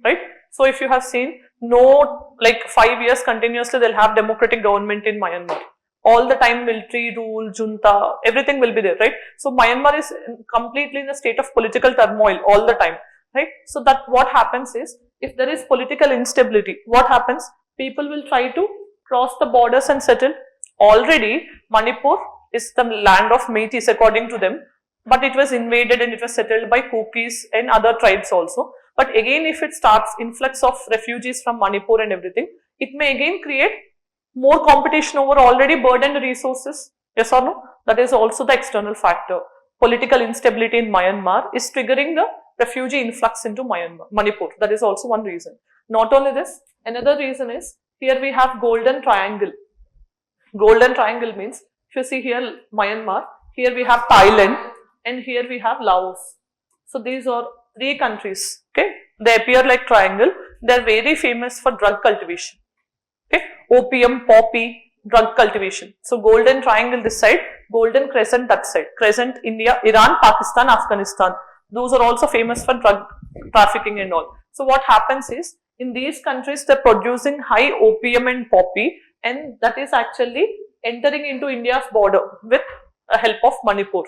right? So if you have seen, no, like 5 years continuously they'll have democratic government in Myanmar. All the time military rule, junta, everything will be there, right? So Myanmar is completely in a state of political turmoil all the time, right? So that what happens is, if there is political instability, what happens? People will try to cross the borders and settle. Already Manipur is the land of Métis according to them, but it was invaded and it was settled by Kukis and other tribes also. But again, if it starts influx of refugees from Manipur and everything, it may again create more competition over already burdened resources. Yes or no? That is also the external factor. Political instability in Myanmar is triggering the refugee influx into Manipur. That is also one reason. Not only this, another reason is, here we have Golden Triangle. Golden Triangle means, if you see here Myanmar, here we have Thailand and here we have Laos. So these are three countries, okay? They appear like triangle. They are very famous for drug cultivation, okay? Opium, poppy, drug cultivation. So Golden Triangle this side, Golden Crescent that side. Crescent, India, Iran, Pakistan, Afghanistan. Those are also famous for drug trafficking and all. So what happens is, in these countries they are producing high opium and poppy, and that is actually entering into India's border with the help of Manipur.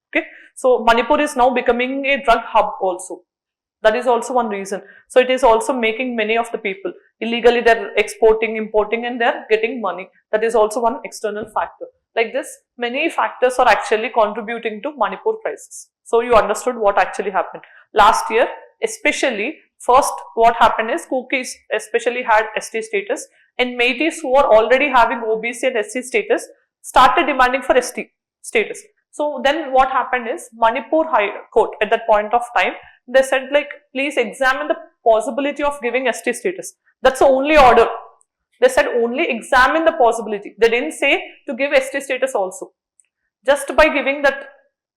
Okay, so Manipur is now becoming a drug hub also. That is also one reason. So it is also making many of the people illegally, they're exporting, importing, and they're getting money. That is also one external factor. Like this, many factors are actually contributing to Manipur crisis. So you understood what actually happened. Last year, especially, first what happened is Kukis especially had ST status, and Métis who are already having OBC and SC status started demanding for ST status. So then what happened is, Manipur High Court at that point of time, they said like, please examine the possibility of giving ST status. That's the only order. They said only examine the possibility. They didn't say to give ST status also. Just by giving that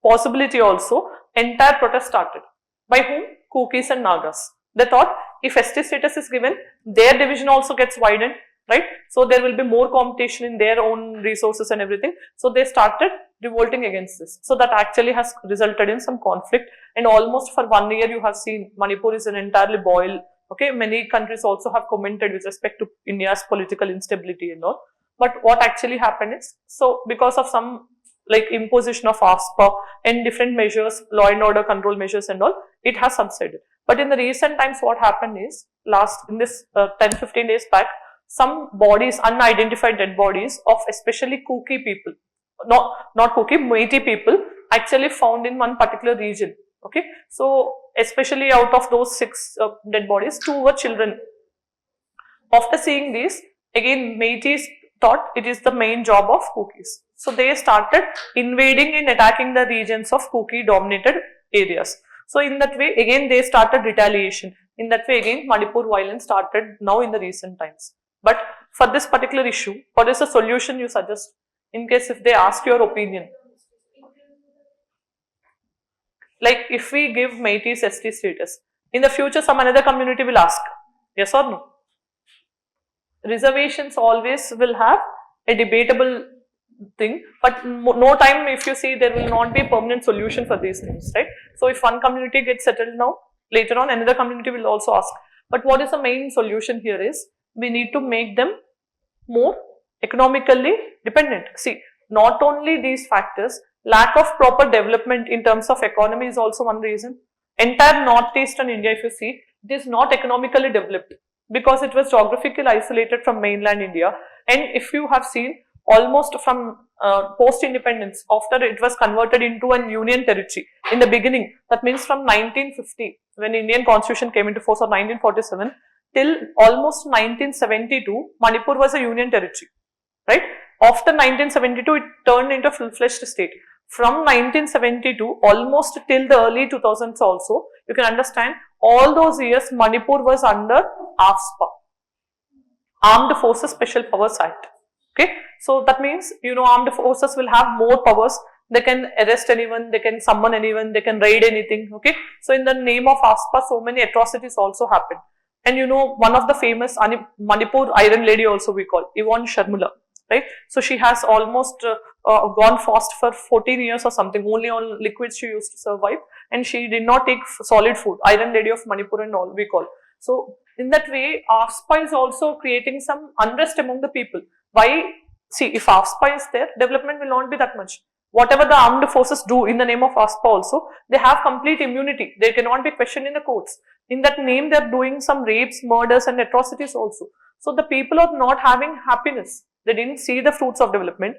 possibility also, entire protest started. By whom? Kukis and Nagas. They thought if ST status is given, their division also gets widened, right? So there will be more competition in their own resources and everything. So they started revolting against this. So that actually has resulted in some conflict, and almost for 1 year you have seen Manipur is an entirely boil. Okay, many countries also have commented with respect to India's political instability and all. But what actually happened is, so because of some like imposition of ASPA and different measures, law and order control measures and all, it has subsided. But in the recent times, what happened is, in this 10-15 days back, some bodies, unidentified dead bodies of especially Kuki people, not Kuki, Métis people, actually found in one particular region. Okay, so especially out of those 6 dead bodies, 2 were children. After seeing these, again Métis thought it is the main job of Kukis. So they started invading and attacking the regions of Kuki dominated areas. So in that way again they started retaliation. In that way again Manipur violence started now in the recent times. But for this particular issue, what is the solution you suggest in case if they ask your opinion? Like if we give Métis ST status, in the future some another community will ask, yes or no? Reservations always will have a debatable thing, but no time if you see there will not be a permanent solution for these things, right? So if one community gets settled now, later on another community will also ask. But what is the main solution here is, we need to make them more economically dependent. See, not only these factors, lack of proper development in terms of economy is also one reason. Entire northeastern India, if you see, it is not economically developed because it was geographically isolated from mainland India. And if you have seen, almost from post-independence, after it was converted into an union territory in the beginning, that means from 1950, when Indian constitution came into force, or 1947, till almost 1972, Manipur was a union territory, right? After 1972, it turned into a full-fledged state. From 1972, almost till the early 2000s also, you can understand, all those years Manipur was under AFSPA, Armed Forces Special Powers Act. Okay, so that means, you know, armed forces will have more powers. They can arrest anyone, they can summon anyone, they can raid anything. Okay, so in the name of AFSPA, so many atrocities also happened. And you know, one of the famous Manipur Iron Lady also we call, Yvonne Sharmila, right? So she has almost gone fast for 14 years or something, only on liquids she used to survive, and she did not take solid food. Iron Lady of Manipur and all we call. So in that way, AFSPA is also creating some unrest among the people. Why? See, if AFSPA is there, development will not be that much. Whatever the armed forces do in the name of AFSPA also, they have complete immunity. They cannot be questioned in the courts. In that name, they are doing some rapes, murders and atrocities also. So the people are not having happiness. They didn't see the fruits of development.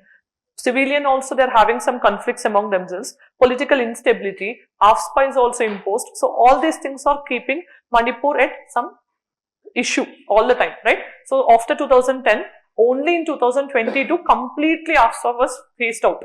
Civilian also, they are having some conflicts among themselves. Political instability, AFSPA is also imposed. So all these things are keeping Manipur at some issue all the time, right? So after 2010, only in 2022, completely AFSPA was phased out.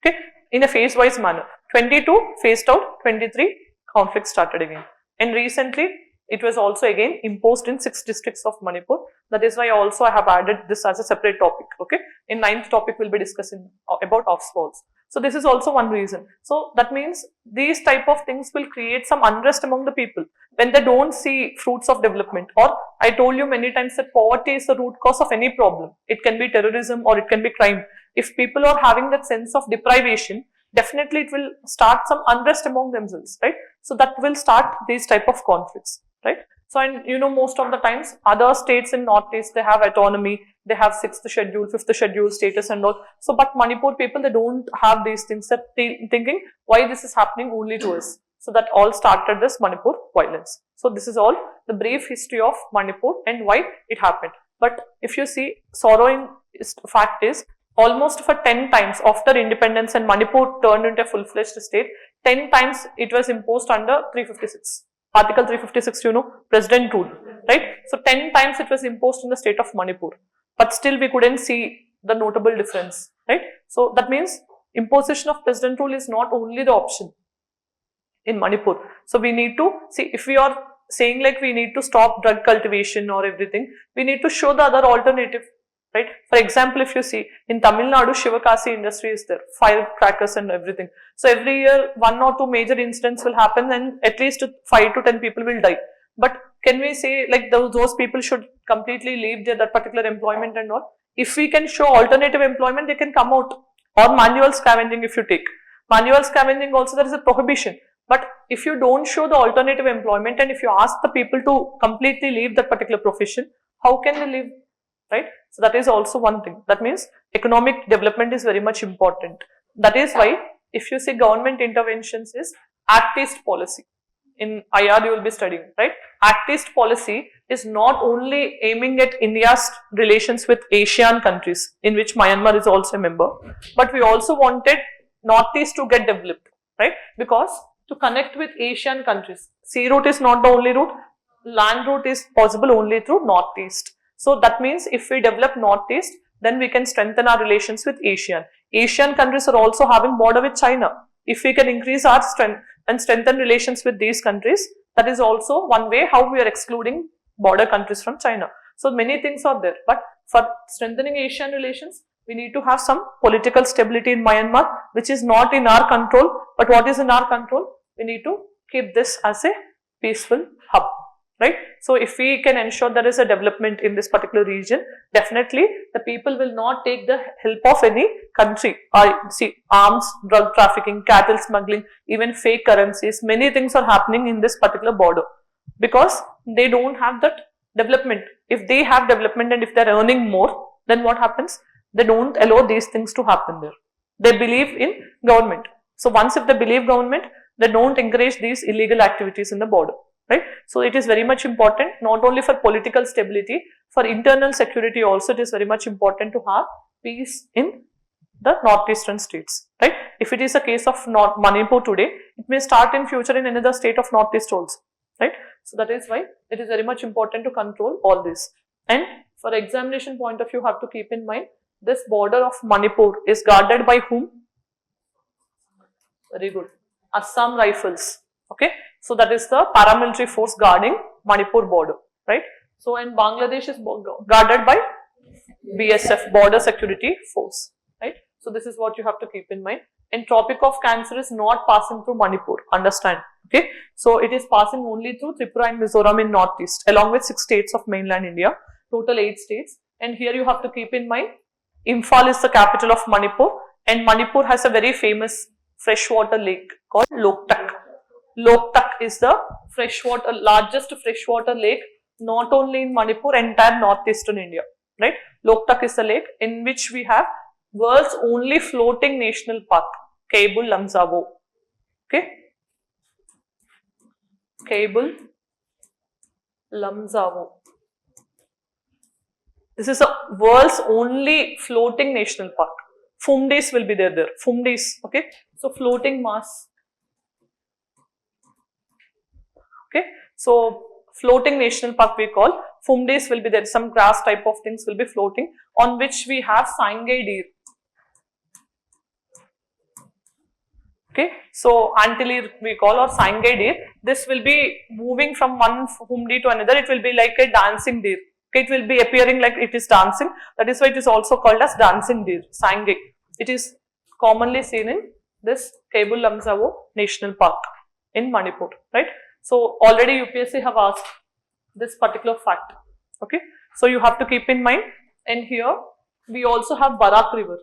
Okay, in a phase-wise manner. 22 phased out, 23 conflict started again. And recently, it was also again imposed in 6 districts of Manipur. That is why also I have added this as a separate topic. Okay, in 9th topic we'll be discussing about AFSPA also. So this is also one reason. So that means these type of things will create some unrest among the people when they don't see fruits of development. Or I told you many times that poverty is the root cause of any problem. It can be terrorism or it can be crime. If people are having that sense of deprivation, definitely it will start some unrest among themselves, right? So that will start these type of conflicts, right? So, and you know, most of the times other states in Northeast, they have autonomy, they have 6th schedule, 5th schedule status and all. So, but Manipur people, they don't have these things, that they thinking why this is happening only to us. So that all started this Manipur violence. So this is all the brief history of Manipur and why it happened. But if you see, sorrowing fact is, almost for 10 times after independence and Manipur turned into a full-fledged state, 10 times it was imposed under 356. Article 356, you know, president rule, right? So 10 times it was imposed in the state of Manipur, but still we couldn't see the notable difference, right? So that means imposition of president rule is not only the option in Manipur. So we need to see, if we are saying like we need to stop drug cultivation or everything, we need to show the other alternative, right? For example, if you see in Tamil Nadu, Shivakasi industry is there, firecrackers and everything. So every year 1 or 2 major incidents will happen and at least 5 to 10 people will die. But can we say like those people should completely leave that particular employment and all? If we can show alternative employment, they can come out. Or manual scavenging, if you take. Manual scavenging also, there is a prohibition. But if you don't show the alternative employment and if you ask the people to completely leave that particular profession, how can they live, right? So that is also one thing. That means economic development is very much important. That is why if you see government interventions is Act-East policy. In IR you will be studying, right? Act-East policy is not only aiming at India's relations with Asian countries, in which Myanmar is also a member, but we also wanted Northeast to get developed, right? Because to connect with Asian countries, sea route is not the only route, land route is possible only through Northeast. So that means if we develop Northeast, then we can strengthen our relations with ASEAN. Asian countries are also having border with China. If we can increase our strength and strengthen relations with these countries, that is also one way how we are excluding border countries from China. So many things are there, but for strengthening Asian relations, we need to have some political stability in Myanmar, which is not in our control. But what is in our control? We need to keep this as a peaceful hub, right? So if we can ensure there is a development in this particular region, definitely the people will not take the help of any country. See, arms, drug trafficking, cattle smuggling, even fake currencies, many things are happening in this particular border because they don't have that development. If they have development and if they are earning more, then what happens? They don't allow these things to happen there. They believe in government. So once if they believe government, they don't encourage these illegal activities in the border, right? So it is very much important, not only for political stability, for internal security also it is very much important to have peace in the northeastern states, right? If it is a case of Manipur today, it may start in future in another state of northeast also, right? So that is why it is very much important to control all this. And for examination point of view, you have to keep in mind, this border of Manipur is guarded by whom? Very good. Assam Rifles. Okay. So that is the paramilitary force guarding Manipur border, right? So and Bangladesh is guarded by BSF, Border Security Force, right? So this is what you have to keep in mind. And Tropic of Cancer is not passing through Manipur, understand? Okay. So it is passing only through Tripura and Mizoram in northeast, along with 6 states of mainland India, total 8 states. And here you have to keep in mind, Imphal is the capital of Manipur, and Manipur has a very famous freshwater lake called Loktak. Loktak is the largest freshwater lake, not only in Manipur, entire northeastern India, right? Loktak is the lake in which we have world's only floating national park, Kabul Lamjavo. Okay, Kabul Lamjavo. This is the world's only floating national park. Fumdis will be there. Fumdis, okay. So floating mass. Okay. So floating national park we call. Fumdis will be there. Some grass type of things will be floating, on which we have Sangay deer. Okay. So antler we call, or Sangay deer. This will be moving from one Fumdi to another. It will be like a dancing deer. Okay, it will be appearing like it is dancing. That is why it is also called as dancing deer, Sangay. It is commonly seen in this Kabul Lamjavo National Park in Manipur, right? So already UPSC have asked this particular fact. Okay, so you have to keep in mind. And here we also have Barak River.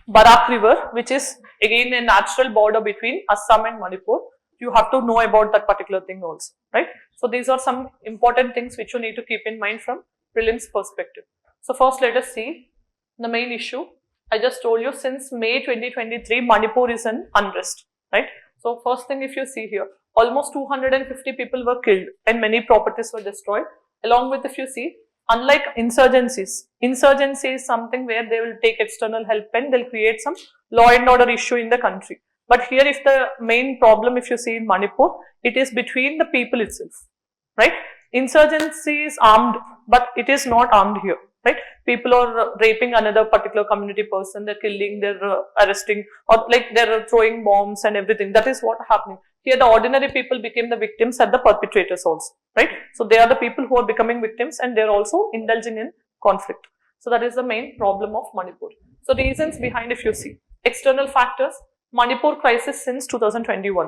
Barak River, which is again a natural border between Assam and Manipur. You have to know about that particular thing also, right? So these are some important things which you need to keep in mind from prelims perspective. So first let us see the main issue. I just told you, since May 2023, Manipur is in unrest, right? So first thing, if you see here, almost 250 people were killed and many properties were destroyed. Along with, if you see, unlike insurgencies, insurgency is something where they will take external help and they'll create some law and order issue in the country. But here, if the main problem, if you see in Manipur, it is between the people itself, right? Insurgency is armed, but it is not armed here, right? People are raping another particular community person, they're killing, they're arresting, or like they're throwing bombs and everything. That is what happening. Here, the ordinary people became the victims and the perpetrators also, right? So they are the people who are becoming victims and they're also indulging in conflict. So that is the main problem of Manipur. So reasons behind, if you see, external factors, Manipur crisis since 2021,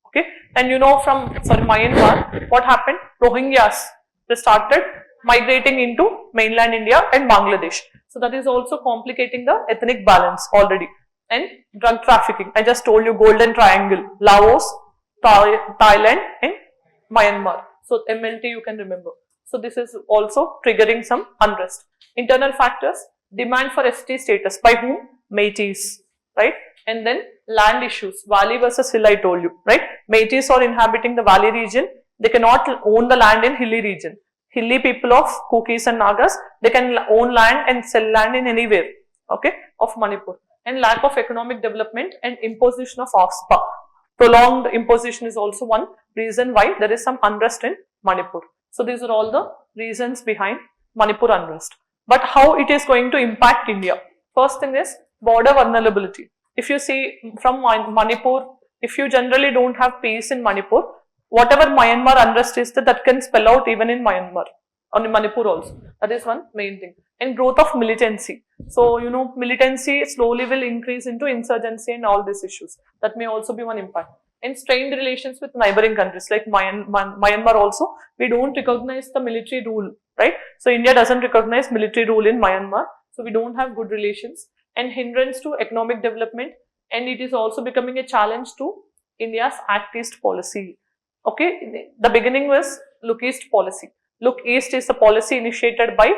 okay, and you know from Myanmar, what happened? Rohingyas, they started migrating into mainland India and Bangladesh. So that is also complicating the ethnic balance already. And drug trafficking, I just told you, Golden Triangle, Laos, Thailand and Myanmar. So MLT you can remember. So this is also triggering some unrest. Internal factors, demand for ST status by whom? Métis, right? And then land issues, valley versus hill, I told you, right? Métis are inhabiting the valley region. They cannot own the land in hilly region. Hilly people of Kukis and Nagas, they can own land and sell land in anywhere, okay, of Manipur. And lack of economic development and imposition of OFSPA. Prolonged imposition is also one reason why there is some unrest in Manipur. So these are all the reasons behind Manipur unrest. But how it is going to impact India? First thing is border vulnerability. If you see from Manipur, if you generally don't have peace in Manipur, whatever Myanmar unrest is, that can spell out even in Myanmar or in Manipur also. That is one main thing. And growth of militancy. So, you know, militancy slowly will increase into insurgency and all these issues. That may also be one impact. And strained relations with neighboring countries like Myanmar also, we don't recognize the military rule, right? So, India doesn't recognize military rule in Myanmar. So, we don't have good relations, and hindrance to economic development, and it is also becoming a challenge to India's Act East policy. Okay, the beginning was Look East policy. Look East is a policy initiated by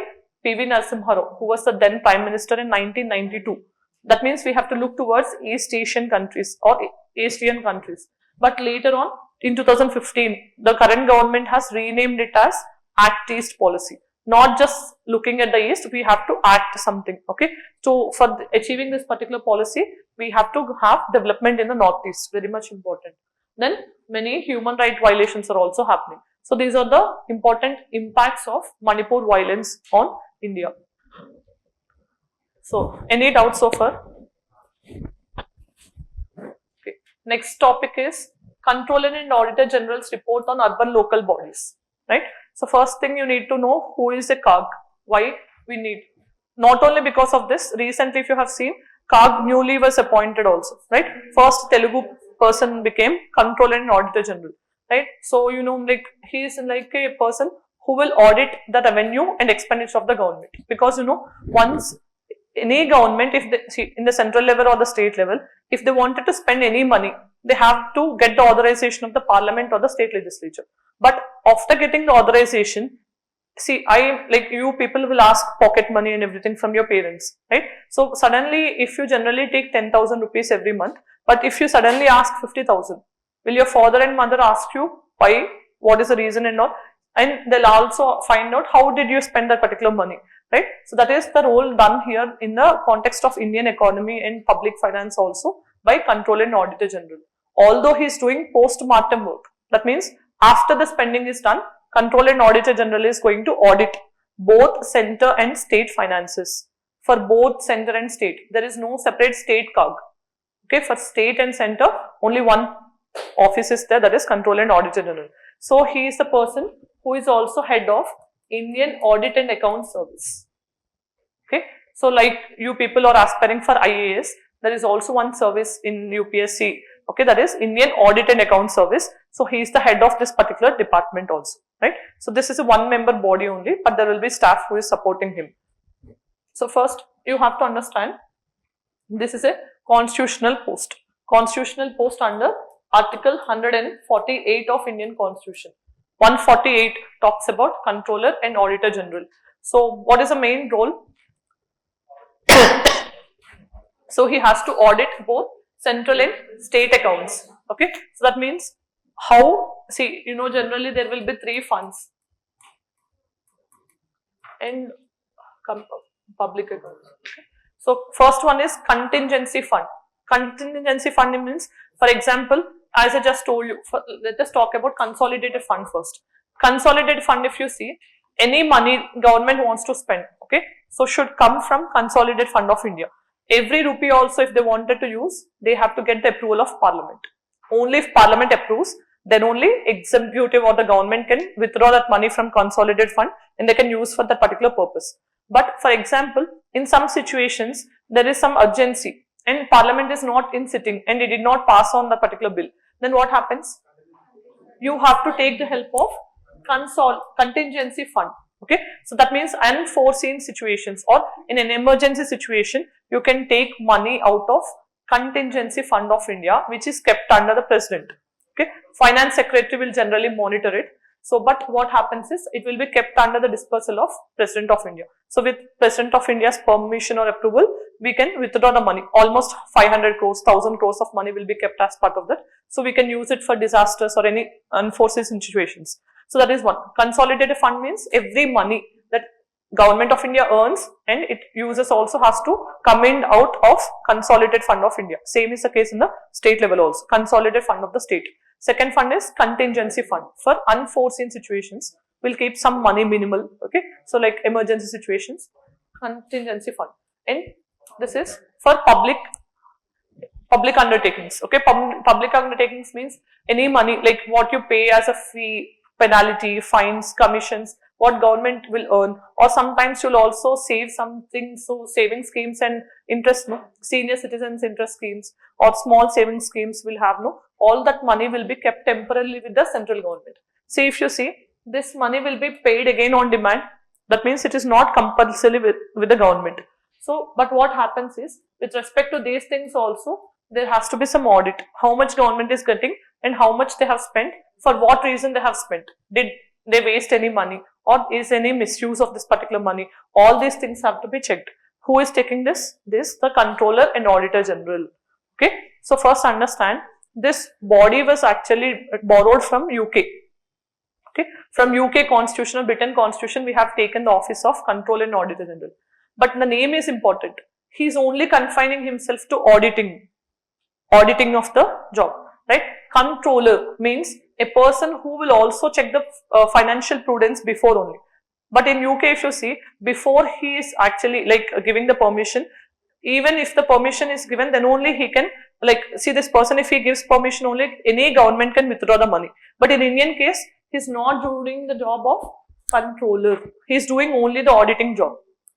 P.V. Narasimha Rao, who was the then Prime Minister in 1992. That means we have to look towards East Asian countries or Asian countries. But later on, in 2015, the current government has renamed it as Act East policy. Not just looking at the East, we have to act something, okay? So, for achieving this particular policy, we have to have development in the Northeast, very much important. Then, many human rights violations are also happening. So, these are the important impacts of Manipur violence on India. So, any doubts so far? Okay. Next topic is Controller and Auditor General's report on urban local bodies, right? So, first thing you need to know who is a CAG, why we need. Not only because of this, recently if you have seen, CAG newly was appointed also, right? First Telugu person became Controller and Auditor General, right? So, you know, like he is like a person who will audit the revenue and expenditure of the government, because, you know, once any government, if they see in the central level or the state level, if they wanted to spend any money, they have to get the authorization of the parliament or the state legislature. But after getting the authorization, see, like you people will ask pocket money and everything from your parents, right? So suddenly, if you generally take 10,000 rupees every month, but if you suddenly ask 50,000, will your father and mother ask you why, what is the reason and all? And they'll also find out how did you spend that particular money, right? So that is the role done here in the context of Indian economy and public finance also by Controller and Auditor General. Although he is doing post-mortem work, that means after the spending is done, Controller and Auditor General is going to audit both center and state finances. For both center and state, there is no separate state CAG. Okay, for state and center, only one office is there, that is Controller and Auditor General. So he is the person who is also head of Indian Audit and Account Service. Okay, so like you people are aspiring for IAS, there is also one service in UPSC. Okay, that is Indian Audit and Account Service. So he is the head of this particular department also, right? So this is a one-member body only, but there will be staff who is supporting him. So first, you have to understand this is a constitutional post. Constitutional post under Article 148 of Indian Constitution. 148 talks about Controller and Auditor General. So what is the main role? So he has to audit both central and state accounts. Okay, so that means how, see, you know, generally there will be three funds and public accounts. Okay. So first one is contingency fund. Contingency fund means, for example, as I just told you, let us talk about consolidated fund first. Consolidated fund, if you see, any money government wants to spend, okay, so should come from consolidated fund of India. Every rupee also, if they wanted to use, they have to get the approval of parliament. Only if parliament approves, then only executive or the government can withdraw that money from consolidated fund and they can use for that particular purpose. But for example, in some situations, there is some urgency and parliament is not in sitting and it did not pass on the particular bill. Then what happens? You have to take the help of contingency fund. Okay, so that means unforeseen situations or in an emergency situation, you can take money out of contingency fund of India, which is kept under the president. Okay, finance secretary will generally monitor it. So, but what happens is it will be kept under the dispersal of President of India. So, with President of India's permission or approval, we can withdraw the money. Almost 500 crores, 1000 crores of money will be kept as part of that. So, we can use it for disasters or any unforeseen situations. So, that is one. Consolidated fund means every money that Government of India earns and it uses also has to come in out of Consolidated Fund of India. Same is the case in the state level also. Consolidated Fund of the state. Second fund is contingency fund. For unforeseen situations, we'll keep some money minimal. Okay, so like emergency situations. contingency fund, and this is for public undertakings. Okay, public undertakings means any money like what you pay as a fee, penalty, fines, commissions, what government will earn, or sometimes you'll also save something, so saving schemes and interest, no, senior citizens interest schemes or small saving schemes will have, no, all that money will be kept temporarily with the central government. See, if you see, this money will be paid again on demand. That means it is not compulsory with the government. So, but what happens is, with respect to these things also, there has to be some audit. How much government is getting and how much they have spent, for what reason they have spent. Did they waste any money, or is any misuse of this particular money? All these things have to be checked. Who is taking this? The Controller and Auditor General. Okay. So, first understand, this body was actually borrowed from UK. Okay. From UK Constitution or Britain Constitution, we have taken the office of Controller and Auditor General. But the name is important. He is only confining himself to auditing of the job, right? Controller means a person who will also check the financial prudence before only. But in UK, if you see, before he is actually like giving the permission, even if the permission is given, then only he can, like, see, this person, if he gives permission only, any government can withdraw the money. But in Indian case, he is not doing the job of controller. He is doing only the auditing job,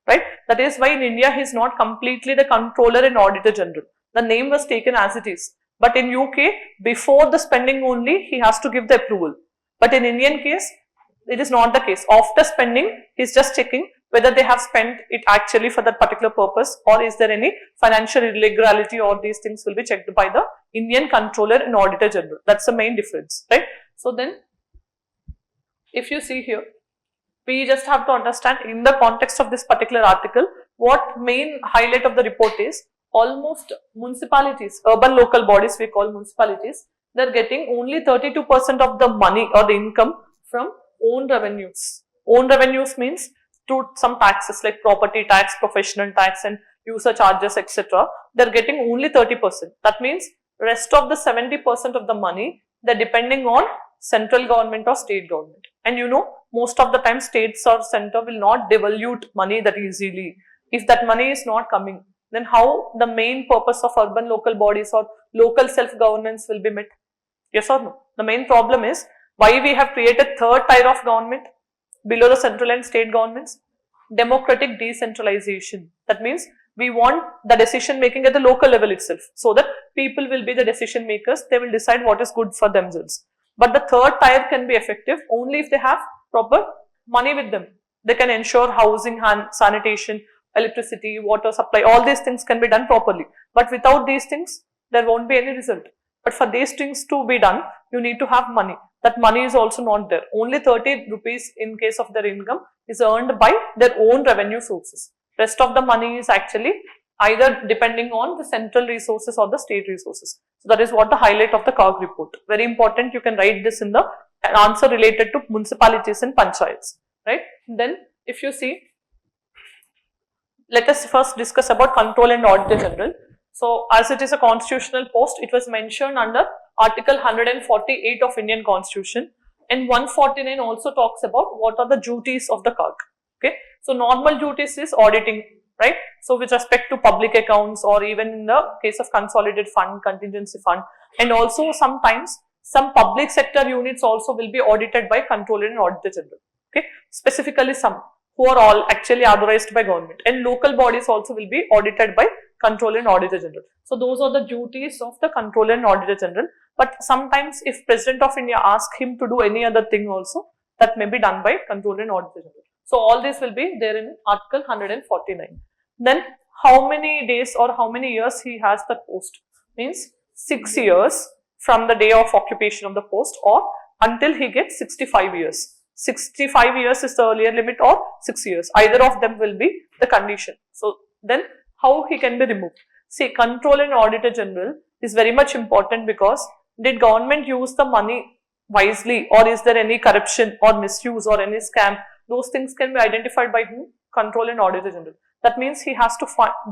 right? That is why in India, he is not completely the Controller and Auditor General. The name was taken as it is. But in UK, before the spending only, he has to give the approval. But in Indian case, it is not the case. After spending, he is just checking whether they have spent it actually for that particular purpose, or is there any financial irregularity, or these things will be checked by the Indian Controller and Auditor General. That's the main difference, right? So then, if you see here, we just have to understand in the context of this particular article, what main highlight of the report is. Almost municipalities, urban local bodies we call municipalities, they are getting only 32% of the money or the income from own revenues. Own revenues means to some taxes like property tax, professional tax and user charges, etc. They are getting only 30%. That means rest of the 70% of the money, they are depending on central government or state government. And you know, most of the time states or center will not devolute money that easily. If that money is not coming, then how the main purpose of urban local bodies or local self-governance will be met? Yes or no? The main problem is why we have created third tier of government below the central and state governments. Democratic decentralization. That means we want the decision making at the local level itself, so that people will be the decision makers. They will decide what is good for themselves. But the third tier can be effective only if they have proper money with them. They can ensure housing, sanitation, electricity, water supply, all these things can be done properly. But without these things, there won't be any result. But for these things to be done, you need to have money. That money is also not there. Only 30 rupees in case of their income is earned by their own revenue sources. Rest of the money is actually either depending on the central resources or the state resources. So that is what the highlight of the COG report. Very important, you can write this in the answer related to municipalities and panchayats, right? Then if you see, let us first discuss about Controller and Auditor General. So, as it is a constitutional post, it was mentioned under Article 148 of Indian Constitution, and 149 also talks about what are the duties of the COG. Okay, so normal duties is auditing, right? So, with respect to public accounts, or even in the case of consolidated fund, contingency fund, and also sometimes some public sector units also will be audited by Controller and Auditor General. Okay, specifically some who are all actually authorized by government, and local bodies also will be audited by Controller and Auditor General. So those are the duties of the Controller and Auditor General. But sometimes if President of India asks him to do any other thing also, that may be done by Controller and Auditor General. So all this will be there in Article 149. Then how many days or how many years he has the post? Means 6 years from the day of occupation of the post, or until he gets 65 years. 65 years is the earlier limit, or 6 years. Either of them will be the condition. So then how he can be removed? See, Controller and Auditor General is very much important, because did government use the money wisely, or is there any corruption or misuse or any scam? Those things can be identified by whom? Controller and Auditor General. That means he has to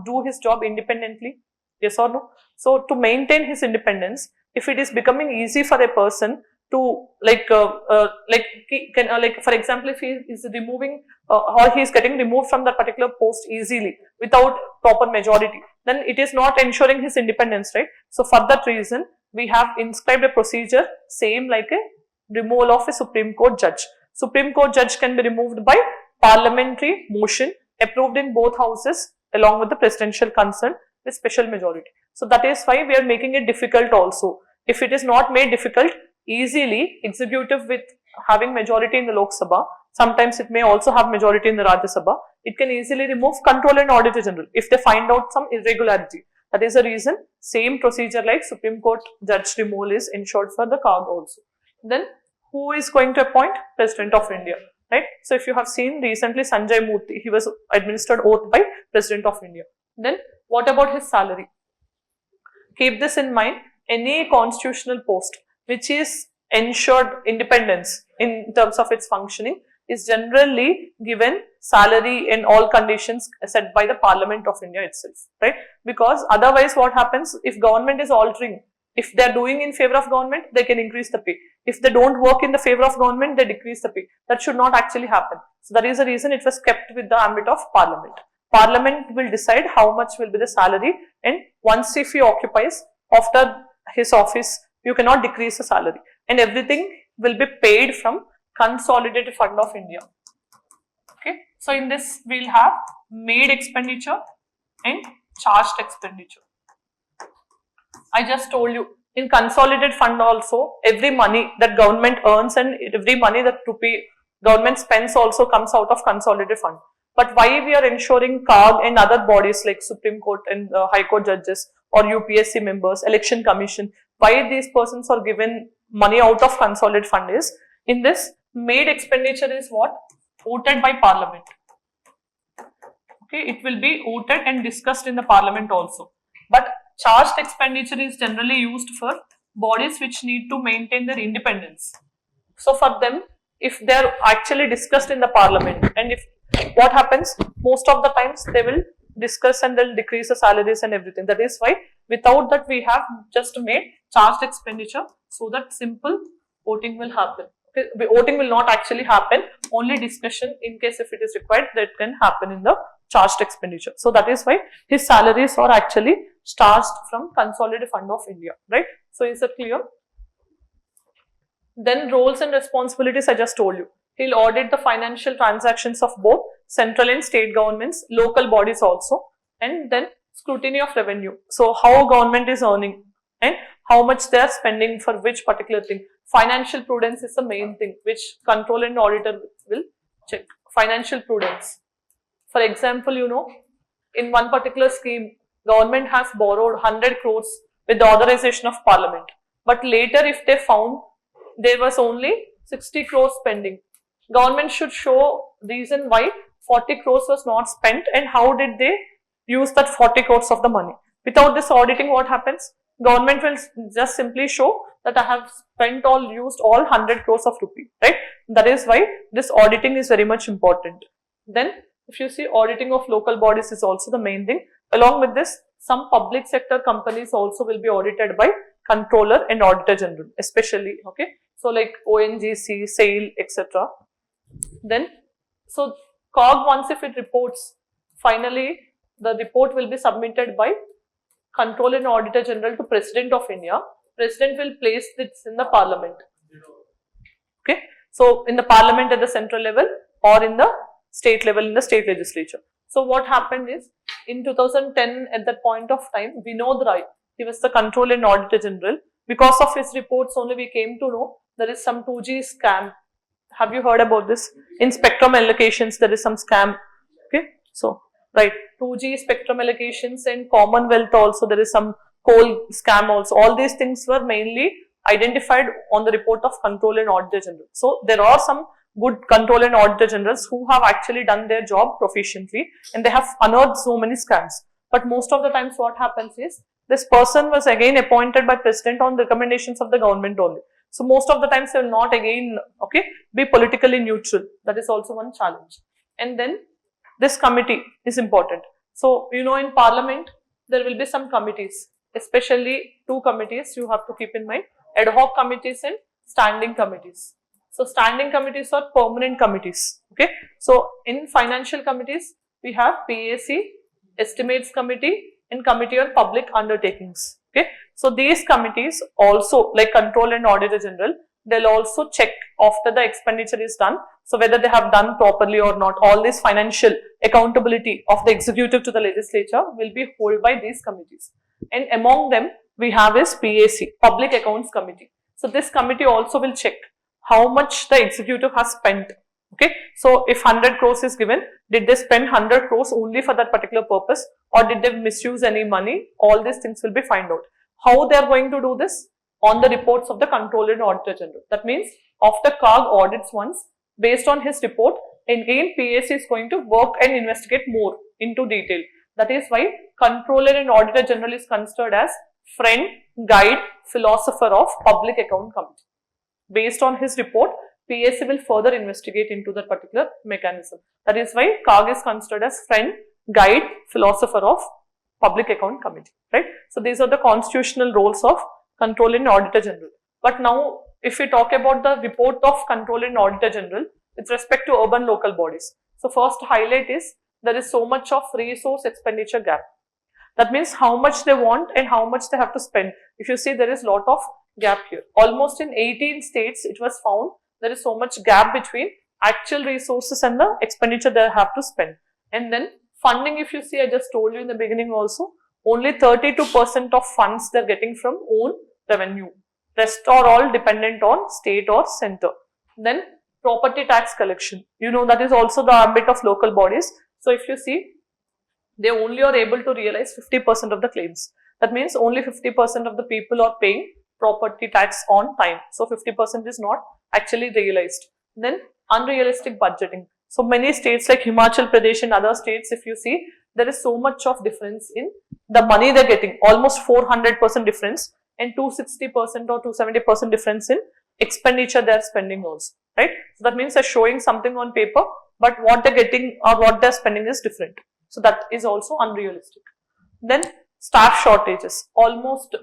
do his job independently. Yes or no? So to maintain his independence, if it is becoming easy for a person to like for example, if he is removing or he is getting removed from that particular post easily without proper majority, then it is not ensuring his independence, right? So for that reason, we have inscribed a procedure same like a removal of a Supreme Court judge. Supreme Court judge can be removed by parliamentary motion approved in both houses along with the presidential consent with special majority. So that is why we are making it difficult also. If it is not made difficult, easily executive with having majority in the Lok Sabha, sometimes it may also have majority in the Rajya Sabha, it can easily remove Controller and Auditor General if they find out some irregularity. That is the reason same procedure like Supreme Court judge removal is ensured for the CAG also. Then who is going to appoint? President of India, right? So if you have seen recently Sanjay Murthy, he was administered oath by President of India. Then what about his salary? Keep this in mind, any constitutional post which is ensured independence in terms of its functioning is generally given salary in all conditions set by the Parliament of India itself, right? Because otherwise what happens, if government is altering, if they are doing in favor of government, they can increase the pay. If they don't work in the favor of government, they decrease the pay. That should not actually happen. So that is the reason it was kept with the ambit of Parliament. Parliament will decide how much will be the salary, and once if he occupies, after his office, you cannot decrease the salary, and everything will be paid from Consolidated Fund of India. Okay, so in this we'll have made expenditure and charged expenditure. I just told you, in Consolidated Fund also, every money that government earns and every money that government spends also comes out of Consolidated Fund. But why we are ensuring CAG and other bodies like Supreme Court and High Court judges or UPSC members, Election Commission, why these persons are given money out of Consolidated Fund is, in this made expenditure is what? Voted by Parliament. Okay, it will be voted and discussed in the Parliament also. But charged expenditure is generally used for bodies which need to maintain their independence. So for them, if they are actually discussed in the Parliament, and if what happens, most of the times they will discuss and they'll decrease the salaries and everything. That is why without that we have just made charged expenditure, so that simple voting will happen. Okay, the voting will not actually happen, only discussion in case if it is required, that can happen in the charged expenditure. So that is why his salaries are actually charged from Consolidated Fund of India, right? So is that clear? Then roles and responsibilities I just told you. He'll audit the financial transactions of both central and state governments, local bodies also, and then scrutiny of revenue. So how government is earning and how much they are spending for which particular thing. Financial prudence is the main thing which controller and auditor will check. Financial prudence. For example, you know, in one particular scheme, government has borrowed 100 crores with the authorization of Parliament. But later if they found there was only 60 crores spending, government should show reason why 40 crores was not spent and how did they use that 40 crores of the money. Without this auditing, what happens? Government will just simply show that I have used all 100 crores of rupee, right? That is why this auditing is very much important. Then if you see, auditing of local bodies is also the main thing. Along with this, some public sector companies also will be audited by Controller and Auditor General, especially, okay? So like ONGC, SAIL, etc. Then, so COG, once if it reports, finally the report will be submitted by Controller and Auditor General to President of India. President will place this in the Parliament. Okay, so in the Parliament at the central level or in the state level in the state legislature. So what happened is, in 2010 at that point of time, Vinod Rai, he was the Controller and Auditor General. Because of his reports only we came to know there is some 2G scam. Have you heard about this? In spectrum allocations there is some scam. Okay, so right, 2G spectrum allocations and Commonwealth also there is some coal scam also. All these things were mainly identified on the report of Controller and Auditor General. So there are some good Controller and Auditor Generals who have actually done their job proficiently and they have unearthed so many scams. But most of the times what happens is, this person was again appointed by President on recommendations of the government only. So most of the times they will not again, okay, be politically neutral. That is also one challenge. And then this committee is important. So, you know, in Parliament, there will be some committees, especially two committees you have to keep in mind, ad hoc committees and standing committees. So standing committees are permanent committees. Okay. So in financial committees, we have PAC, Estimates Committee, and Committee on Public Undertakings. Okay. So these committees also, like Control and Auditor General, they'll also check after the expenditure is done. So whether they have done properly or not, all this financial accountability of the executive to the legislature will be held by these committees. And among them, we have is PAC, Public Accounts Committee. So this committee also will check how much the executive has spent. Okay. So if 100 crores is given, did they spend 100 crores only for that particular purpose, or did they misuse any money? All these things will be found out. How they are going to do this? On the reports of the Controller and Auditor General. That means after CAG audits once, based on his report, again PAC is going to work and investigate more into detail. That is why Controller and Auditor General is considered as friend, guide, philosopher of Public Account Committee. Based on his report, PAC will further investigate into that particular mechanism. That is why CAG is considered as friend, guide, philosopher of Public Account Committee. Right? So these are the constitutional roles of Controller and Auditor General. But now, if we talk about the report of Controller and Auditor General with respect to urban local bodies. So first highlight is there is so much of resource expenditure gap. That means how much they want and how much they have to spend. If you see, there is lot of gap here. Almost in 18 states, it was found there is so much gap between actual resources and the expenditure they have to spend. And then funding, if you see, I just told you in the beginning also, only 32% of funds they are getting from own revenue. Rest are all dependent on state or center. Then property tax collection. You know, that is also the ambit of local bodies. So if you see, they only are able to realize 50% of the claims. That means only 50% of the people are paying property tax on time. So 50% is not actually realized. Then unrealistic budgeting. So many states like Himachal Pradesh and other states, if you see, there is so much of difference in the money they're getting, almost 400% difference, and 260% or 270% difference in expenditure they're spending also, right? So that means they're showing something on paper, but what they're getting or what they're spending is different. So that is also unrealistic. Then staff shortages, almost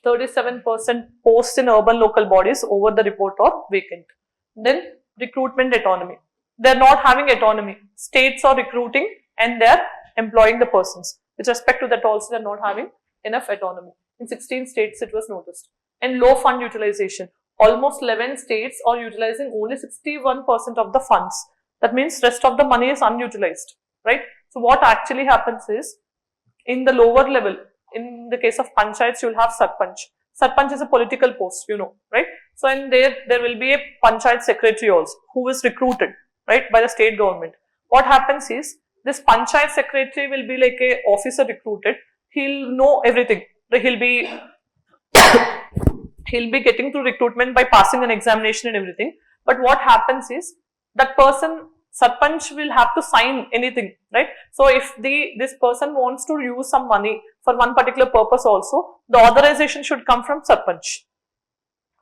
37% posts in urban local bodies over the report are vacant. Then recruitment autonomy. They're not having autonomy. States are recruiting and they're employing the persons. With respect to that also, they're not having enough autonomy. In 16 states, it was noticed. And low fund utilization. Almost 11 states are utilizing only 61% of the funds. That means rest of the money is unutilized, right? So what actually happens is, in the lower level, in the case of panchayats, you will have sarpanch. Sarpanch is a political post, you know, right? So in there will be a panchayat secretary also, who is recruited, right, by the state government. What happens is, this panchayat secretary will be like a officer recruited. He'll know everything. He'll be getting through recruitment by passing an examination and everything. But what happens is, that person, sarpanch, will have to sign anything, right? So if this person wants to use some money for one particular purpose also, the authorization should come from sarpanch,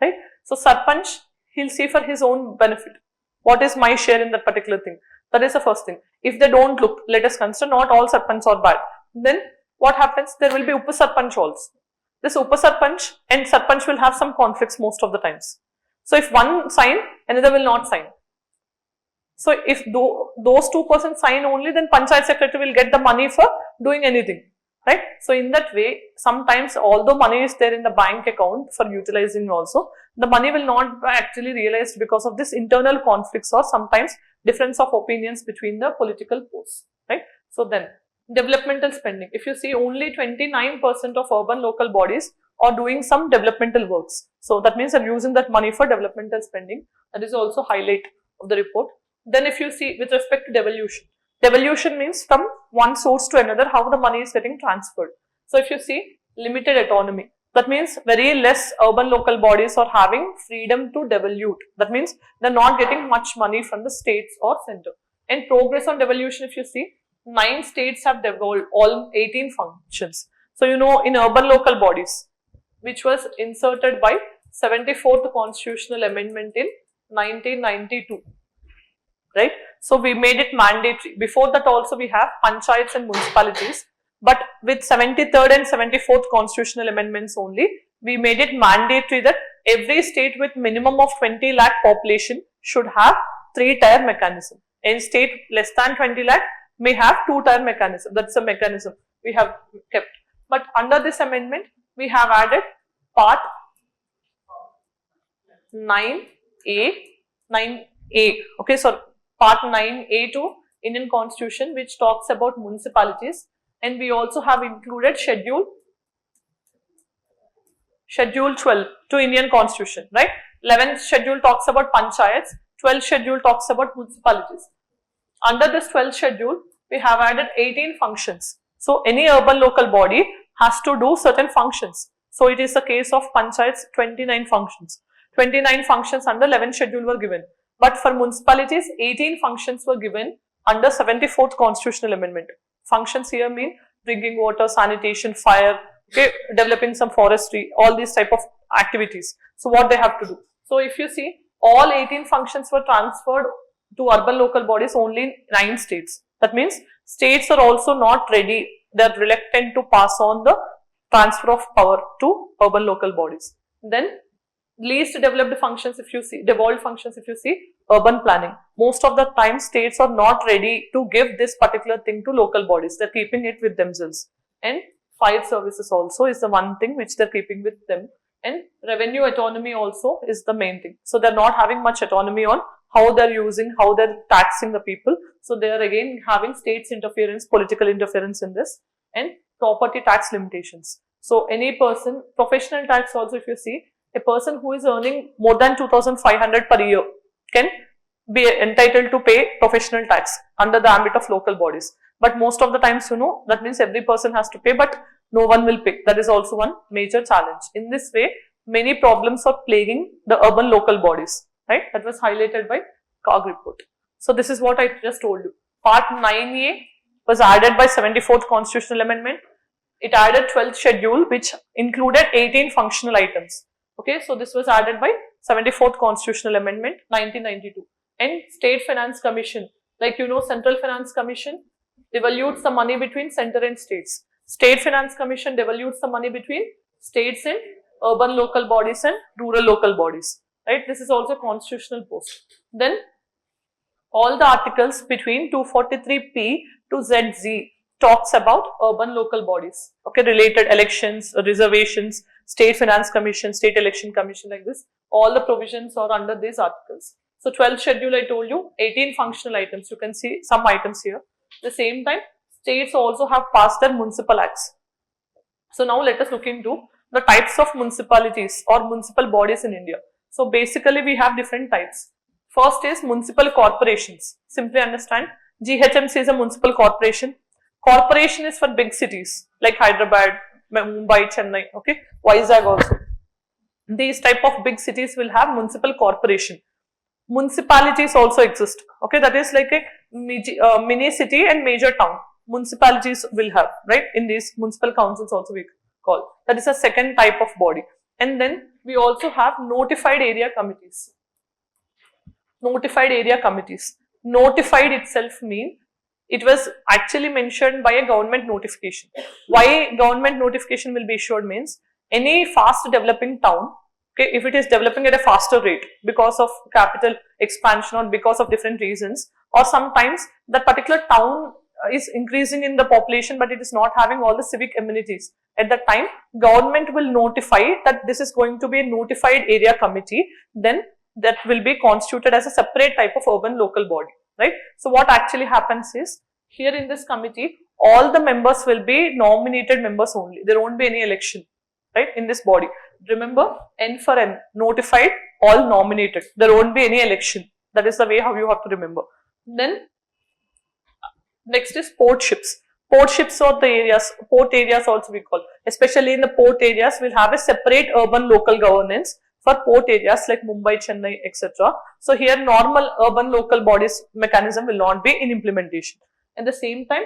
right? So sarpanch, he'll see for his own benefit. What is my share in that particular thing? That is the first thing. If they don't look, let us consider not all sarpanch are bad. Then what happens? There will be upasarpanch also. This upasarpanch and sarpanch will have some conflicts most of the times. So if one sign, another will not sign. So if those two persons sign only, then panchayat secretary will get the money for doing anything, right? So in that way, sometimes although money is there in the bank account for utilizing also, the money will not be actually realized because of this internal conflicts or sometimes difference of opinions between the political posts, right? So then developmental spending. If you see, only 29% of urban local bodies are doing some developmental works. So that means they're using that money for developmental spending. That is also highlight of the report. Then if you see with respect to devolution, devolution means from one source to another, how the money is getting transferred. So if you see, limited autonomy, that means very less urban local bodies are having freedom to devolute. That means they're not getting much money from the states or center. And progress on devolution, if you see, 9 states have devolved all 18 functions. So you know, in urban local bodies, which was inserted by 74th Constitutional Amendment in 1992. Right? So we made it mandatory. Before that also we have panchayats and municipalities, but with 73rd and 74th Constitutional Amendments only, we made it mandatory that every state with minimum of 20 lakh population should have 3-tier mechanism. Any state less than 20 lakh may have 2-tier mechanism. That's a mechanism we have kept. But under this amendment, we have added part 9A, okay, so part 9A to Indian Constitution, which talks about municipalities, and we also have included schedule 12 to Indian Constitution, right? 11th schedule talks about panchayats, 12th schedule talks about municipalities. Under this 12th schedule, we have added 18 functions. So any urban local body has to do certain functions. So it is the case of panchayats, 29 functions. 29 functions under 11th schedule were given. But for municipalities, 18 functions were given under 74th constitutional amendment. Functions here mean drinking water, sanitation, fire, okay, developing some forestry, all these type of activities. So what they have to do. So if you see, all 18 functions were transferred to urban local bodies only in 9 states. That means states are also not ready. They are reluctant to pass on the transfer of power to urban local bodies. Then least developed functions, if you see, devolved functions, if you see, urban planning. Most of the time states are not ready to give this particular thing to local bodies. They are keeping it with themselves. And fire services also is the one thing which they are keeping with them. And revenue autonomy also is the main thing. So they are not having much autonomy on how they are using, how they are taxing the people. So they are again having states interference, political interference in this, and property tax limitations. So any person, professional tax also, if you see, a person who is earning more than 2,500 per year can be entitled to pay professional tax under the ambit of local bodies. But most of the times, you know, that means every person has to pay, but no one will pay. That is also one major challenge. In this way, many problems are plaguing the urban local bodies, right? That was highlighted by COG report. So this is what I just told you. Part 9A was added by 74th constitutional amendment. It added 12th schedule, which included 18 functional items. Okay, so this was added by 74th constitutional amendment 1992. And State Finance Commission, like you know, Central Finance Commission devolves the money between center and states. State Finance Commission devolves the money between states and urban local bodies and rural local bodies, right? This is also constitutional post. Then all the articles between 243P to ZZ talks about urban local bodies, okay, related elections, reservations, State Finance Commission, State Election Commission, like this. All the provisions are under these articles. So 12th schedule, I told you, 18 functional items. You can see some items here. At the same time, states also have passed their municipal acts. So now let us look into the types of municipalities or municipal bodies in India. So basically we have different types. First is municipal corporations. Simply understand, GHMC is a municipal corporation. Corporation is for big cities like Hyderabad, Mumbai, Chennai, okay, Vizag also. These type of big cities will have municipal corporation. Municipalities also exist, okay, that is like a mini city and major town. Municipalities will have, right, in these municipal councils also we call. That is a second type of body. And then we also have notified area committees. Notified area committees. Notified itself means it was actually mentioned by a government notification. Why government notification will be issued means any fast developing town, okay, if it is developing at a faster rate because of capital expansion or because of different reasons, or sometimes that particular town is increasing in the population but it is not having all the civic amenities. At that time, government will notify that this is going to be a notified area committee, then that will be constituted as a separate type of urban local body, right? So what actually happens is, here in this committee, all the members will be nominated members only. There won't be any election, right, in this body. Remember, N for N, notified, all nominated. There won't be any election. That is the way how you have to remember. Then next is port ships. Port ships are the areas, port areas also we call. Especially in the port areas, we'll have a separate urban local governance for port areas like Mumbai, Chennai, etc. So here normal urban local bodies mechanism will not be in implementation. At the same time,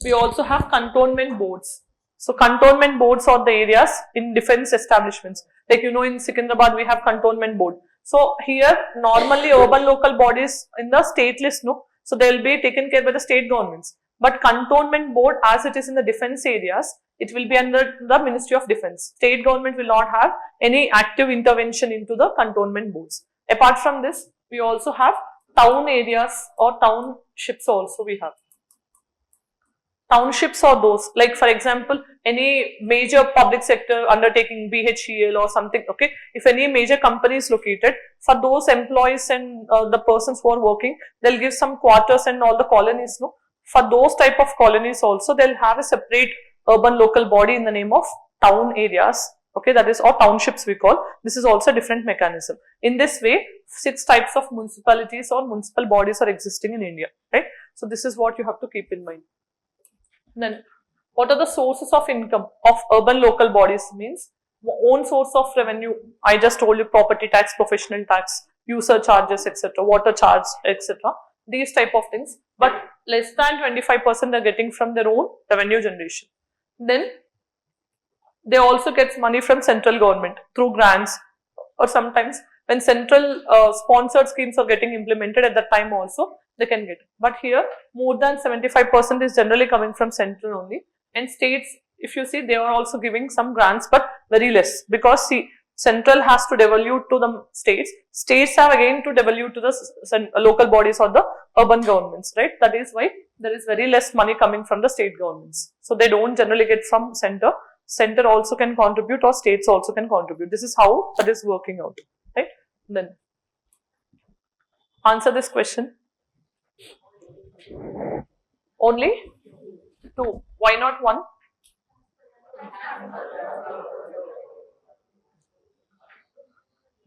we also have cantonment boards. So cantonment boards are the areas in defense establishments. Like you know, in Secunderabad we have cantonment board. So here normally urban local bodies in the state list, no. So they will be taken care by the state governments. But cantonment board, as it is in the defense areas, it will be under the Ministry of Defense. State government will not have any active intervention into the cantonment boards. Apart from this, we also have town areas or townships also we have. Townships are those, like for example, any major public sector undertaking, BHEL or something, okay, if any major company is located, for those employees and the persons who are working, they'll give some quarters and all the colonies, no? For those type of colonies also, they'll have a separate urban local body in the name of town areas, okay, that is, or townships we call. This is also a different mechanism. In this way, 6 types of municipalities or municipal bodies are existing in India, right? So this is what you have to keep in mind. Then, what are the sources of income of urban local bodies? Means own source of revenue. I just told you, property tax, professional tax, user charges, etc., water charge, etc. These type of things. But less than 25% they're getting from their own revenue generation. Then they also get money from central government through grants, or sometimes when central sponsored schemes are getting implemented at that time also they can get. But here more than 75% is generally coming from central only, and states, if you see, they are also giving some grants but very less, because see, central has to devolve to the states have again to devolve to the local bodies or the urban governments, right? That is why there is very less money coming from the state governments. So they don't generally get from center also can contribute, or states also can contribute. This is how that is working out, right? Then answer this question. Only 2. Why not 1?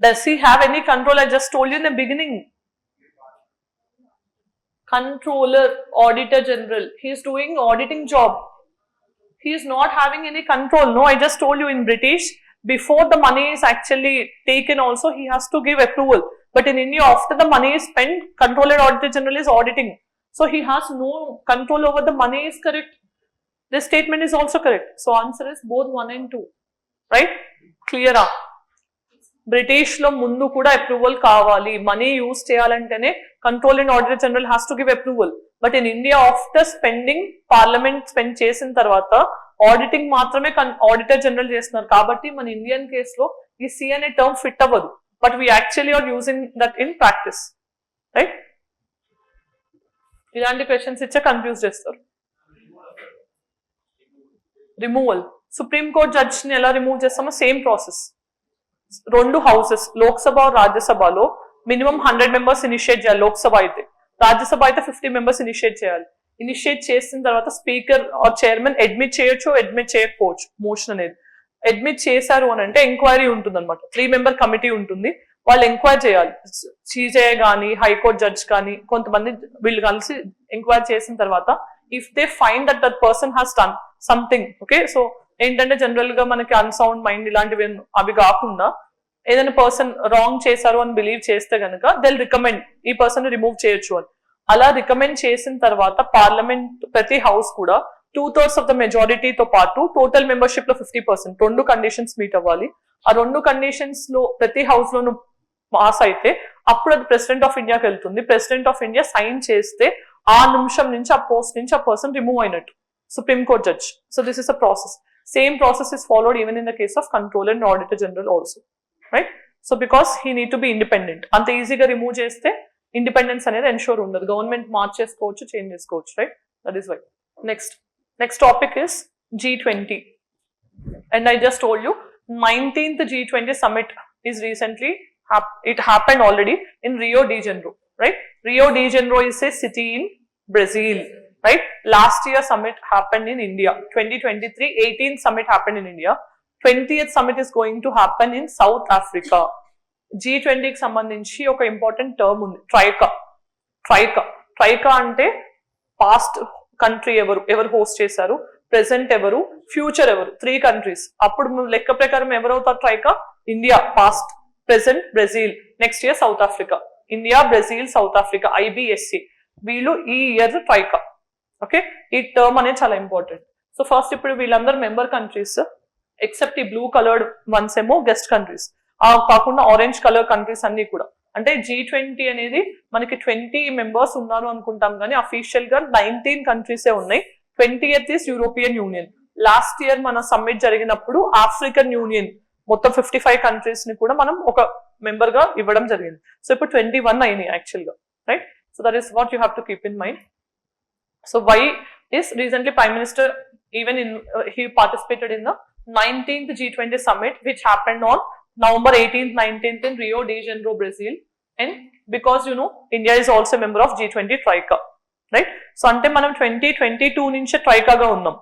Does he have any control? I just told you in the beginning. Controller, Auditor General, he is doing auditing job. He is not having any control. No, I just told you, in British, before the money is actually taken also, he has to give approval. But in India, after the money is spent, Controller, Auditor General is auditing. So he has no control over the money, is correct. This statement is also correct. So answer is both 1 and 2. Right? Clear up. British lo mundu kuda approval kavali. Money use cheyalantene Controller and Auditor General has to give approval. But in India, after spending, Parliament spend chesin tarvata, auditing మాత్రమే Auditor General చేస్తున్నారు. కాబట్టి మన Indian కేసులో ఈ C అనే term fit అవ్వదు. But we actually are using that in practice. Right? ఇలాంటి questions ఇచ్చే కన్ఫ్యూజ్ చేస్తారు. రిమూవల్. సుప్రీం కోర్ట్ జడ్జిని ఎలా రిమూవ్ చేస్తామో సేమ్ ప్రాసెస్. 2 హౌసెస్, లోక్సభ, రాజ్యసభలో మినిమం 100 మెంబర్స్ ఇనిషియేట్ చేయాలి. లోక్సభ అయితే, రాజ్యసభ అయితే 50 మెంబర్స్ ఇనిషియేట్ చేయాలి. ఇనిషియేట్ చేసిన తర్వాత స్పీకర్ ఆర్ చైర్మన్ అడ్మిట్ చేయొచ్చు, అడ్మిట్ చేయకపోవచ్చు. మోషన్ అనేది అడ్మిట్ చేశారు అని అంటే ఎంక్వైరీ ఉంటుంది అనమాట. 3 మెంబర్ కమిటీ ఉంటుంది, వాళ్ళు ఎంక్వైరీ చేయాలి. సిజే కానీ, హైకోర్టు జడ్జ్ కానీ, కొంతమంది వీళ్ళు కలిసి ఎంక్వైరీ చేసిన తర్వాత if they find that that person has done something, okay, so ఏంటంటే జనరల్ గా మనకి అన్సౌండ్ మైండ్ ఇలాంటివి అవి కాకుండా ఏదైనా పర్సన్ రాంగ్ చేశారు అని బిలీవ్ చేస్తే కనుక దిల్ రికమెండ్ ఈ పర్సన్ రిమూవ్ చేయొచ్చు అని. అలా రికమెండ్ చేసిన తర్వాత పార్లమెంట్ ప్రతి హౌస్ కూడా 2/3 ఆఫ్ ద మెజారిటీతో పాటు టోటల్ మెంబర్షిప్ లో 50%, 2 కండిషన్స్ మీట్ అవ్వాలి. ఆ 2 కండిషన్స్ లో ప్రతి హౌస్ లోను పాస్ అయితే అప్పుడు అది ప్రెసిడెంట్ ఆఫ్ ఇండియాకి వెళ్తుంది. ప్రెసిడెంట్ ఆఫ్ ఇండియా సైన్ చేస్తే ఆ నిమిషం నుంచి ఆ పోస్ట్ నుంచి ఆ పర్సన్ రిమూవ్ అయినట్టు, supreme court judge. So this is a process. Same process is followed even in the case of controller and auditor general also, right? So because he need to be independent. అంత ఈజీగా remove చేస్తే independence అనేది ensure ఉండదు. Government మార్చేసుకోవచ్చు, change చేసుకోవచ్చు, right? That is why. Next topic is G20. And I just told you 19th G20 summit is recently it happened already in Rio de Janeiro, right? Rio de Janeiro is a city in Brazil, right? Last year summit happened in India. 2023 18th summit happened in India. 20th summit is going to happen in South Africa. G20 కి సంబంధించి ఒక important term ఉంది, troika అంటే past country ఎవరు host చేశారు, present ఎవరు, future ఎవరు, 3 countries. అప్పుడు లెక్క ప్రకారం ఎవరవుతారు troika? India past, present Brazil, next year South Africa. India, Brazil, South Africa, IBSC వీళ్ళు ఈ ఇయర్ ట్రైకా. ఓకే, ఈ టర్మ్ అనేది చాలా ఇంపార్టెంట్. సో ఫస్ట్ ఇప్పుడు వీళ్ళందరూ మెంబర్ కంట్రీస్, ఎక్సెప్ట్ ఈ బ్లూ కలర్డ్ వన్స్ ఏమో గెస్ట్ కంట్రీస్, కాకుండా ఆరెంజ్ కలర్ కంట్రీస్ అన్ని కూడా అంటే G20 అనేది మనకి 20 మెంబర్స్ ఉన్నారు అనుకుంటాం కానీ అఫీషియల్ గా 19 కంట్రీసే ఉన్నాయి. 20th is European union. Last year మన సమ్మిట్ జరిగినప్పుడు ఆఫ్రికన్ యూనియన్ మొత్తం 55 కంట్రీస్ ని కూడా మనం ఒక మెంబర్ గా ఇవ్వడం జరిగింది. సో ఇప్పుడు 21 అయినాయి యాక్చువల్ గా, right? So that is what you have to keep in mind. So why is recently Prime Minister even he participated in the 19th G20 summit which happened on November 18th 19th in Rio de Janeiro, Brazil, and because India is also a member of G20 Troika, right? So ante manam 2022 nunchi Troika ga unnam,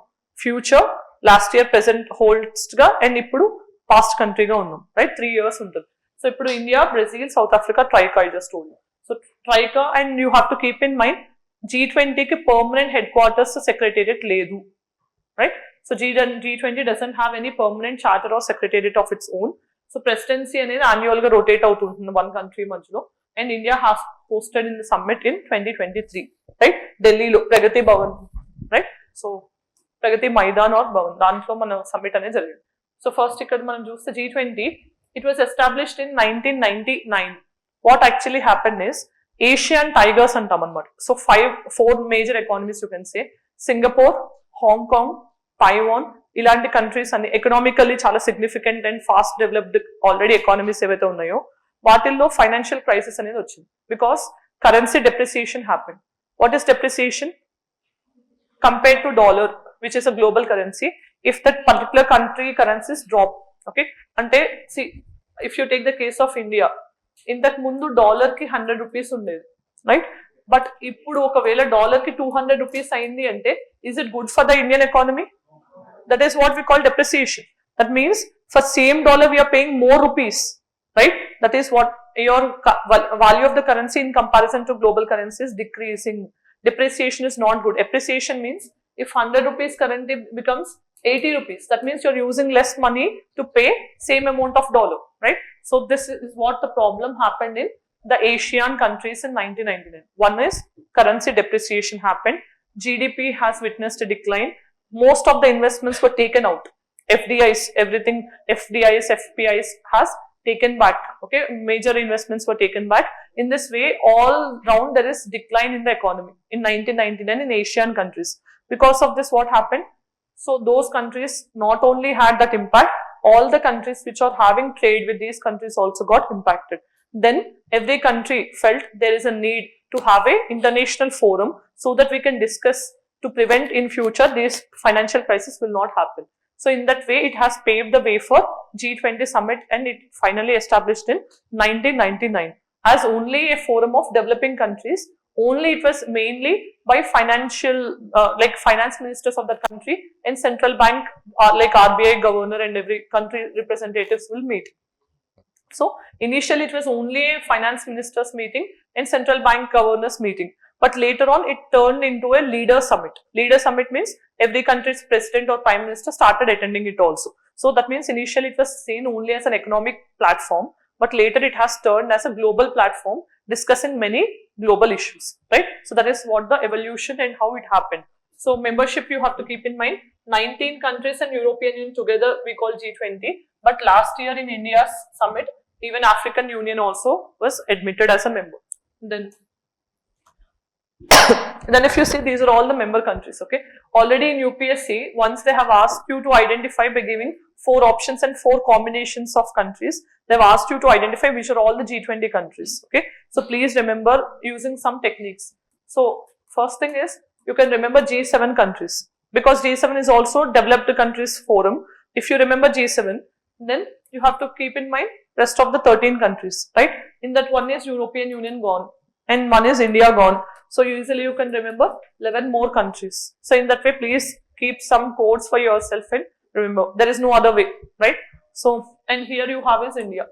future last year present host ga and ippudu past country ga unnam, right? 3 years untundi. So ippudu India, Brazil, South Africa Troika I just told you. So Troika, and you have to keep in mind G20 ki permanent headquarters secretariat ledu, right? So G20 doesn't have any permanent charter or secretariat of its own. So presidency అనేది annual గా rotate అవుతుంటుంది one country మధ్యలో, and India has hosted in the summit in 2023, right? ఢిల్లీలో Pragati Bhavan, right? So Pragati Maidan or Bhavan, దాంట్లో మన summit అనేది జరిగింది. So first ఇక్కడ మనం చూస్తే G20 it was established in 1999. What actually happened is Asian tigers అంటాం అనమాట. So 4 major economies you can say, Singapore, Hong Kong, Taiwan, ఇలాంటి కంట్రీస్ అన్ని ఎకనామికల్లీ చాలా significant and fast developed already economies ఏవైతే ఉన్నాయో వాటిల్లో ఫైనాన్షియల్ క్రైసిస్ అనేది వచ్చింది because currency depreciation happen. What is depreciation? Compared to dollar which is a global currency, if that particular country currencies drop, okay? అంటే if you take the case of India, ఇంతకు ముందు dollar కి 100 rupees ఉండేది, right? But ఇప్పుడు ఒకవేళ dollar కి 200 rupees అయింది అంటే is it good for the Indian economy? That is what we call depreciation. That means for same dollar we are paying more rupees, right? That is what your value of the currency in comparison to global currency is decreasing. Depreciation is not good. Appreciation means if 100 rupees currency becomes 80 rupees, that means you're using less money to pay same amount of dollar, right? So this is what the problem happened in the Asian countries in 1999. One is currency depreciation happened, GDP has witnessed a decline, most of the investments were taken out, FDIs, everything, FDIs, FPIs has taken back, okay? Major investments were taken back. In this way, all round there is decline in the economy in 1999 in Asian countries. Because of this, what happened? So those countries not only had that impact, all the countries which are having trade with these countries also got impacted. Then every country felt there is a need to have a international forum so that we can discuss to prevent in future these financial crisis will not happen. So in that way, it has paved the way for G20 summit, and it finally established in 1999 as only a forum of developing countries. Only it was mainly by financial like finance ministers of that country and central bank like RBI governor and every country representatives will meet. So initially it was only a finance ministers meeting and central bank governors meeting, but later on it turned into a leader summit. Leader summit means every country's president or prime minister started attending it also. So that means initially it was seen only as an economic platform, but later it has turned as a global platform discussing many global issues, right? So that is what the evolution and how it happened. So membership you have to keep in mind, 19 countries and European Union together we call G20, but last year in India's summit, even African Union also was admitted as a member. Then if you see, these are all the member countries, okay? Already in UPSC, once they have asked you to identify by giving 4 options and 4 combinations of countries, they've asked you to identify which are all the G20 countries, okay? So please remember using some techniques. So first thing is, you can remember G7 countries, because G7 is also developed countries forum. If you remember G7, then you have to keep in mind rest of the 13 countries, right? In that, one is European Union gone and one is India gone. So usually you can remember 11 more countries. So in that way, please keep some codes for yourself and remember, there is no other way, right? So, and here you have is India.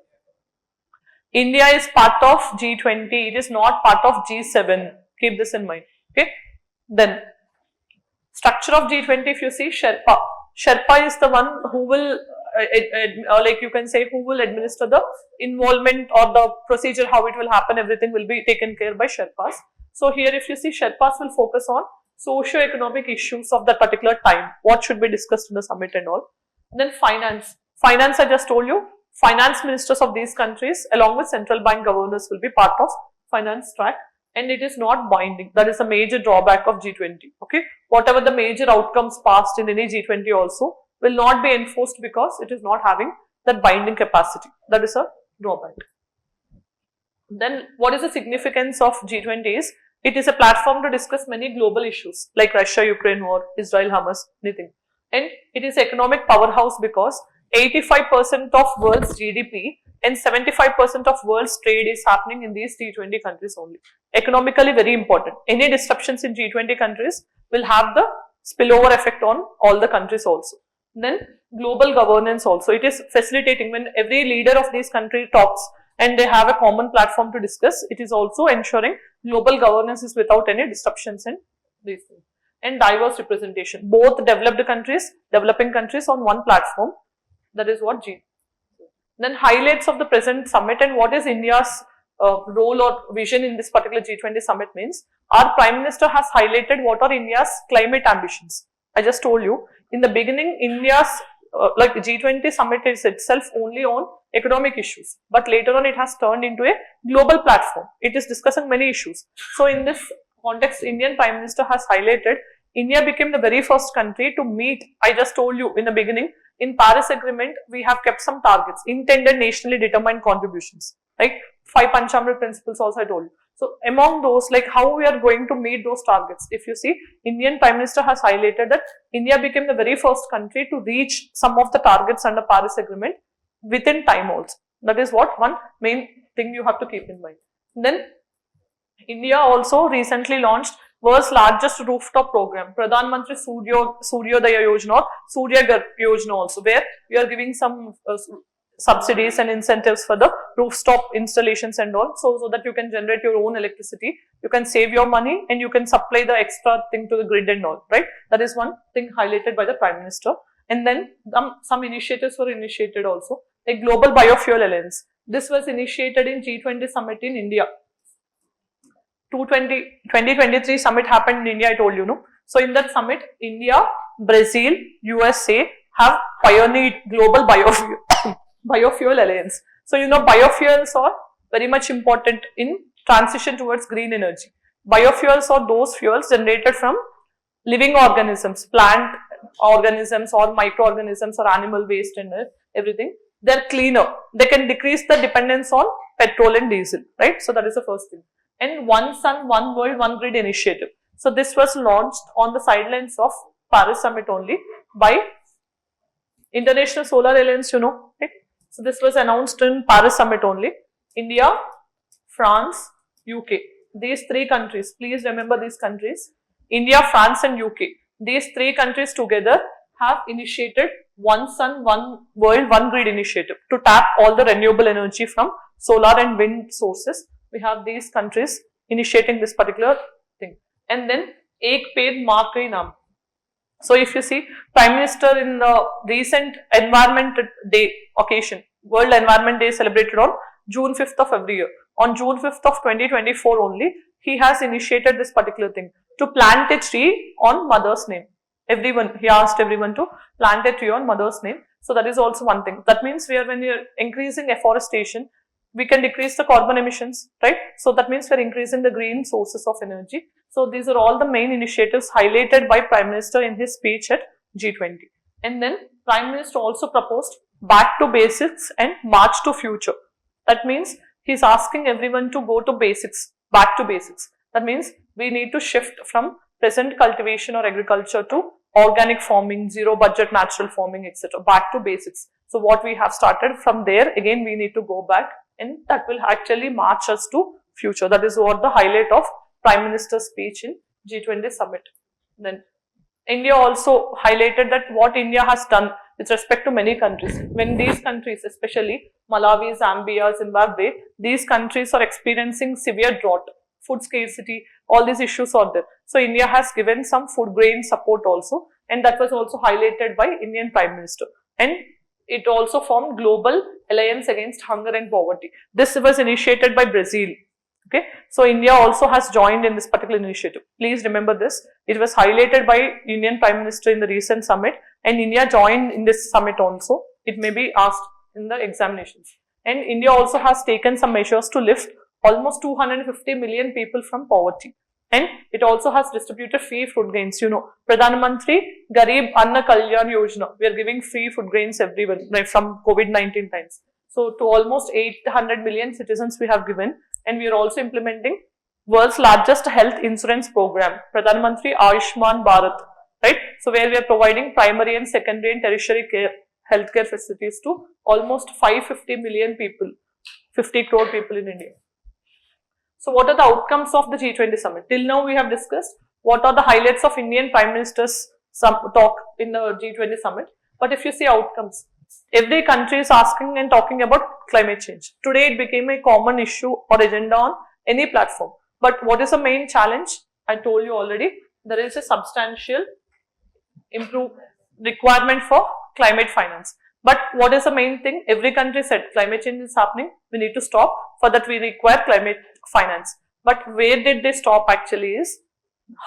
India is part of G20, it is not part of G7. Keep this in mind, okay? Then, structure of G20, if you see Sherpa. Sherpa is the one who will, like you can say, who will administer the involvement or the procedure, how it will happen, everything will be taken care by Sherpas. So here if you see, Sherpas will focus on socio-economic issues of that particular time, what should be discussed in the summit and all. And then finance. Finance, I just told you, finance ministers of these countries along with central bank governors will be part of finance track, and it is not binding. That is a major drawback of G20. Okay, whatever the major outcomes passed in any G20 also will not be enforced because it is not having that binding capacity. That is a drawback. Then what is the significance of G20 is, it is a platform to discuss many global issues like Russia-Ukraine war, Israel-Hamas, anything. And it is economic powerhouse because 85% of world's GDP and 75% of world's trade is happening in these G20 countries only. Economically very important. Any disruptions in G20 countries will have the spillover effect on all the countries also. Then global governance also. It is facilitating when every leader of this country talks and they have a common platform to discuss. It is also ensuring global governance is without any disruptions in these things. And diverse representation. Both developed countries, developing countries on one platform. That is what G. Then highlights of the present summit and what is India's role or vision in this particular G20 summit means, our Prime Minister has highlighted what are India's climate ambitions. I just told you, in the beginning, India's like G20 summit is itself only on economic issues, but later on it has turned into a global platform. It is discussing many issues. So in this context, Indian Prime Minister has highlighted India became the very first country to meet, I just told you in the beginning, in Paris Agreement, we have kept some targets, intended nationally determined contributions, right? 5 Panchamrit principles also I told you. So among those, like how we are going to meet those targets, if you see, Indian Prime Minister has highlighted that India became the very first country to reach some of the targets under Paris Agreement within time also. That is what one main thing you have to keep in mind. Then India also recently launched world's largest rooftop program, Pradhan Mantri Suryodaya Yojana or Surya Ghar Yojana also, where we are giving some subsidies and incentives for the rooftop installations and all, so that you can generate your own electricity, you can save your money and you can supply the extra thing to the grid and all, right? That is one thing highlighted by the Prime Minister. And then some initiatives were initiated also, like Global Biofuel Alliance. This was initiated in G20 summit in India. 2023 summit happened in India, I told you, no? So in that summit, India, Brazil, USA have pioneered global biofuel alliance. So you know biofuels are very much important in transition towards green energy. Biofuels are those fuels generated from living organisms, plant organisms or microorganisms or animal waste and everything. They are cleaner. They can decrease the dependence on petrol and diesel, right? So that is the first thing. And One Sun, One World, One Grid initiative. So this was launched on the sidelines of Paris Summit only by International Solar Alliance, you know, right? So this was announced in Paris Summit only. India, France, UK. These 3 countries, please remember these countries. India, France and UK. These 3 countries together have initiated One Sun, One World, One Grid initiative to tap all the renewable energy from solar and wind sources. We have these countries initiating this particular thing. And then Ek Ped Maa Kai Naam. So if you see, Prime Minister in the recent Environment Day occasion, World Environment Day celebrated on June 5th of every year. On June 5th of 2024 only, he has initiated this particular thing to plant a tree on mother's name. Everyone, he asked everyone to plant a tree on mother's name. So that is also one thing. That means when you are increasing afforestation, we can decrease the carbon emissions, right? So that means we are increasing the green sources of energy. So these are all the main initiatives highlighted by Prime Minister in his speech at G20. And then Prime Minister also proposed back to basics and march to future. That means he is asking everyone to go to basics, back to basics. That means we need to shift from present cultivation or agriculture to organic farming, zero budget natural farming, etc. Back to basics. So what we have started from there, again we need to go back, and that will actually march us to future. That is what the highlight of Prime Minister's speech in G20 summit. Then India also highlighted that what India has done with respect to many countries. When these countries, especially Malawi, Zambia, Zimbabwe, these countries are experiencing severe drought, food scarcity, all these issues are there. So India has given some food grain support also, and that was also highlighted by Indian Prime Minister. And it also formed Global Alliance Against Hunger and Poverty. This was initiated by Brazil. Okay, so India also has joined in this particular initiative. Please remember this. It was highlighted by Indian Prime Minister in the recent summit, and India joined in this summit also. It may be asked in the examinations. And India also has taken some measures to lift almost 250 million people from poverty. And it also has distributed free food grains. You know, Pradhan Mantri Garib Anna Kalyan Yojana. We are giving free food grains everyone, right, from COVID-19 times. So to almost 800 million citizens we have given, and we are also implementing world's largest health insurance program, Pradhan Mantri Ayushman Bharat, right? So where we are providing primary and secondary and tertiary care, healthcare facilities to almost 550 million people, 50 crore people in India. So what are the outcomes of the G20 summit? Till now we have discussed what are the highlights of Indian Prime Minister's talk in the G20 summit. But if you see outcomes, every country is asking and talking about climate change. Today it became a common issue or agenda on any platform. But what is the main challenge? I told you already, there is a substantial requirement for climate finance. But what is the main thing? Every country said climate change is happening, we need to stop. For that we require climate finance. But where did they stop actually is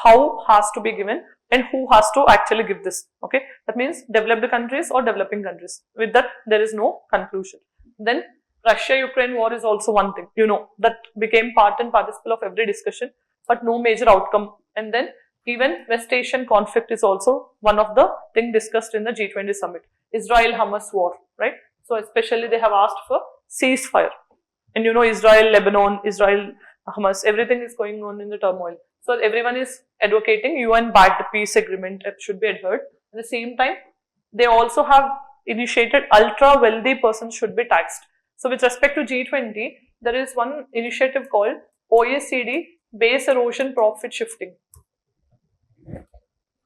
how has to be given and who has to actually give this. Okay, that means developed countries or developing countries. With that there is no conclusion. Then Russia-Ukraine war is also one thing, you know, that became part and participant of every discussion, but no major outcome. And then even West Asian conflict is also one of the things discussed in the G20 summit. Israel-Hamas war, right? So especially they have asked for ceasefire. And you know, Israel, Lebanon, Israel, Hamas, everything is going on in the turmoil. So everyone is advocating UN-backed peace agreement should be adhered. At the same time, they also have initiated ultra-wealthy persons should be taxed. So with respect to G20, there is one initiative called OECD Base Erosion Profit Shifting.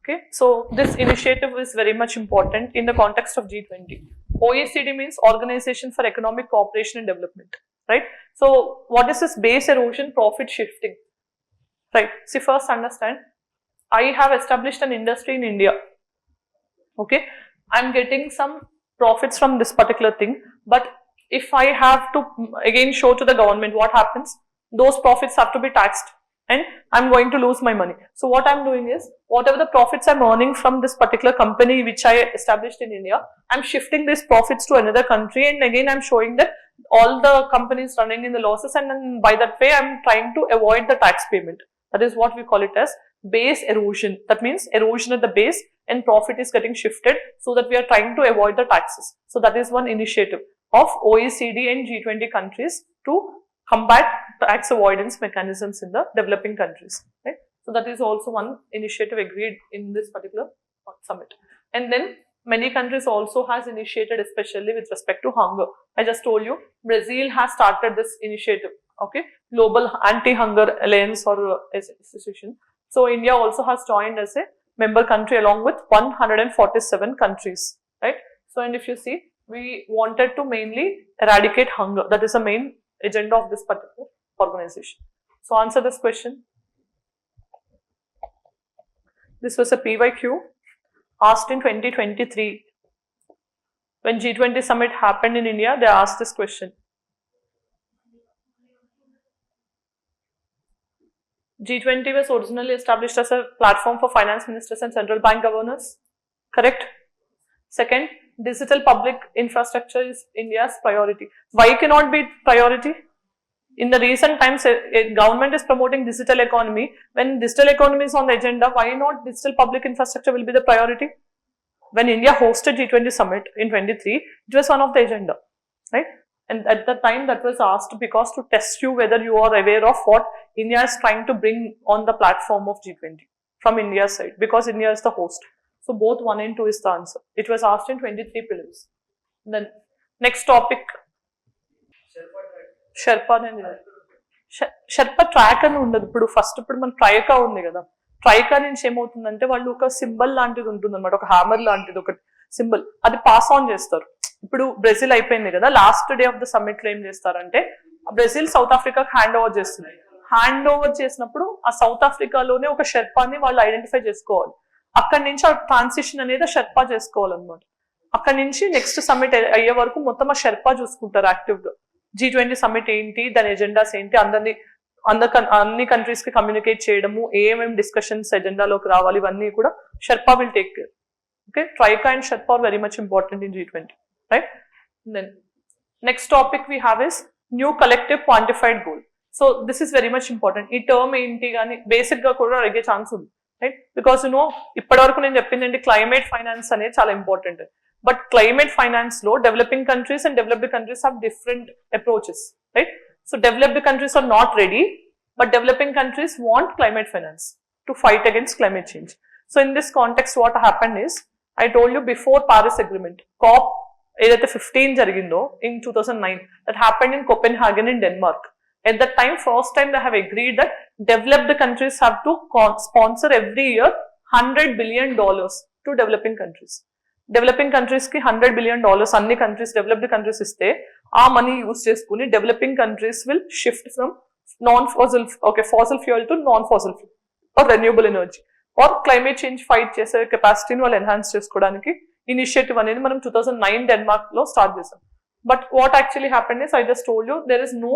Okay, so this initiative is very much important in the context of G20. OECD means Organization for Economic Cooperation and Development, right? So what is this base erosion profit shifting? Right, see, first understand, I have established an industry in India. Okay, I am getting some profits from this particular thing, but if I have to again show to the government what happens, those profits have to be taxed and I'm going to lose my money. So what I'm doing is, whatever the profits I'm earning from this particular company which I established in India, I'm shifting these profits to another country, and again I'm showing that all the companies running in the losses, and then by that way I'm trying to avoid the tax payment. That is what we call it as base erosion. That means erosion at the base and profit is getting shifted so that we are trying to avoid the taxes. So that is one initiative of OECD and G20 countries to combat tax avoidance mechanisms in the developing countries. Right? So that is also one initiative agreed in this particular summit. And then many countries also has initiated, especially with respect to hunger. I just told you, Brazil has started this initiative. Okay, Global Anti-Hunger Alliance or association. So India also has joined as a member country along with 147 countries, right? So, and if you see, we wanted to mainly eradicate hunger. That is the main agenda of this particular organization. So answer this question. This was a PYQ asked in 2023. When G20 summit happened in India, they asked this question. G20 was originally established as a platform for finance ministers and central bank governors, correct? Second, digital public infrastructure is India's priority. Why cannot be priority? In the recent times, government is promoting digital economy. When digital economy is on the agenda, why not digital public infrastructure will be the priority? When India hosted G20 summit in 23, it was one of the agenda, right? And at the time that was asked because to test you whether you are aware of what India is trying to bring on the platform of G20 from India's side, because India is the host. So both 1 and 2 is the answer. It was asked in 23 prelims. Then next topic. Sherpa track అని ఉండదు. ఇప్పుడు first ఇప్పుడు మన ట్రైకా ఉంది కదా, ట్రైకా నుంచి ఏమవుతుందంటే వాళ్ళు ఒక సింబల్ లాంటిది ఉంటుంది అనమాట, ఒక హ్యామర్ లాంటిది ఒక సింబల్, అది పాస్ ఆన్ చేస్తారు. ఇప్పుడు బ్రెజిల్ అయిపోయింది కదా, last day of the summit లో ఏం చేస్తారంటే బ్రెజిల్ సౌత్ ఆఫ్రికాకి హ్యాండ్ ఓవర్ చేస్తుంది. హ్యాండ్ ఓవర్ చేసినప్పుడు ఆ సౌత్ ఆఫ్రికాలోనే ఒక షెర్పాని వాళ్ళు ఐడెంటిఫై చేసుకోవాలి. అక్కడి నుంచి ఆ ట్రాన్సిషన్ అనేది షెర్పా చేసుకోవాలన్నమాట. అక్కడి నుంచి నెక్స్ట్ సమ్మిట్ అయ్యే వరకు మొత్తం ఆ షెర్పా చూసుకుంటారు యాక్టివ్ గా. G20 సమ్మిట్ ఏంటి, దాని ఎజెండాస్ ఏంటి, అన్ని కంట్రీస్ కి కమ్యూనికేట్ చేయడము, ఏమేమి డిస్కషన్స్ ఎజెండాలోకి రావాలి, ఇవన్నీ కూడా sherpa will take care. Okay, troika and sherpa are very much important in G20, right? Then Next topic we have is new collective quantified goal. So this is very much important. ఈ term ఏంటి కానీ basic గా కూడా అడిగే chance ఉంది, right? Because ఇప్పటి వరకు నేను చెప్పింది ఏంటి, క్లైమేట్ ఫైనాన్స్ అనేది చాలా ఇంపార్టెంట్. బట్ క్లైమేట్ ఫైనాన్స్ లో developing countries and developed countries have different approaches, right? So developed countries are not ready, but developing countries want climate finance to fight against climate change. So in this context, what happened is, I told you before Paris Agreement, COP 15 జరిగిందో in 2009, that happened in Copenhagen in Denmark. At that time, first time they have agreed that developed countries have to sponsor every year $100 billion to developing countries. Developing countries ki $100 billion అన్ని countries, developed countries ఇస్తే ఆ money use చేసుకుని developing countries will shift from fossil fuel to non-fossil fuel or renewable energy or climate change fight చేసే కెపాసిటీని వాళ్ళు enhance చేసుకోవడానికి initiative అనేది మనం 2009 డెన్మార్క్ లో స్టార్ట్ చేసాం. But what actually happened is, I just told you, there is no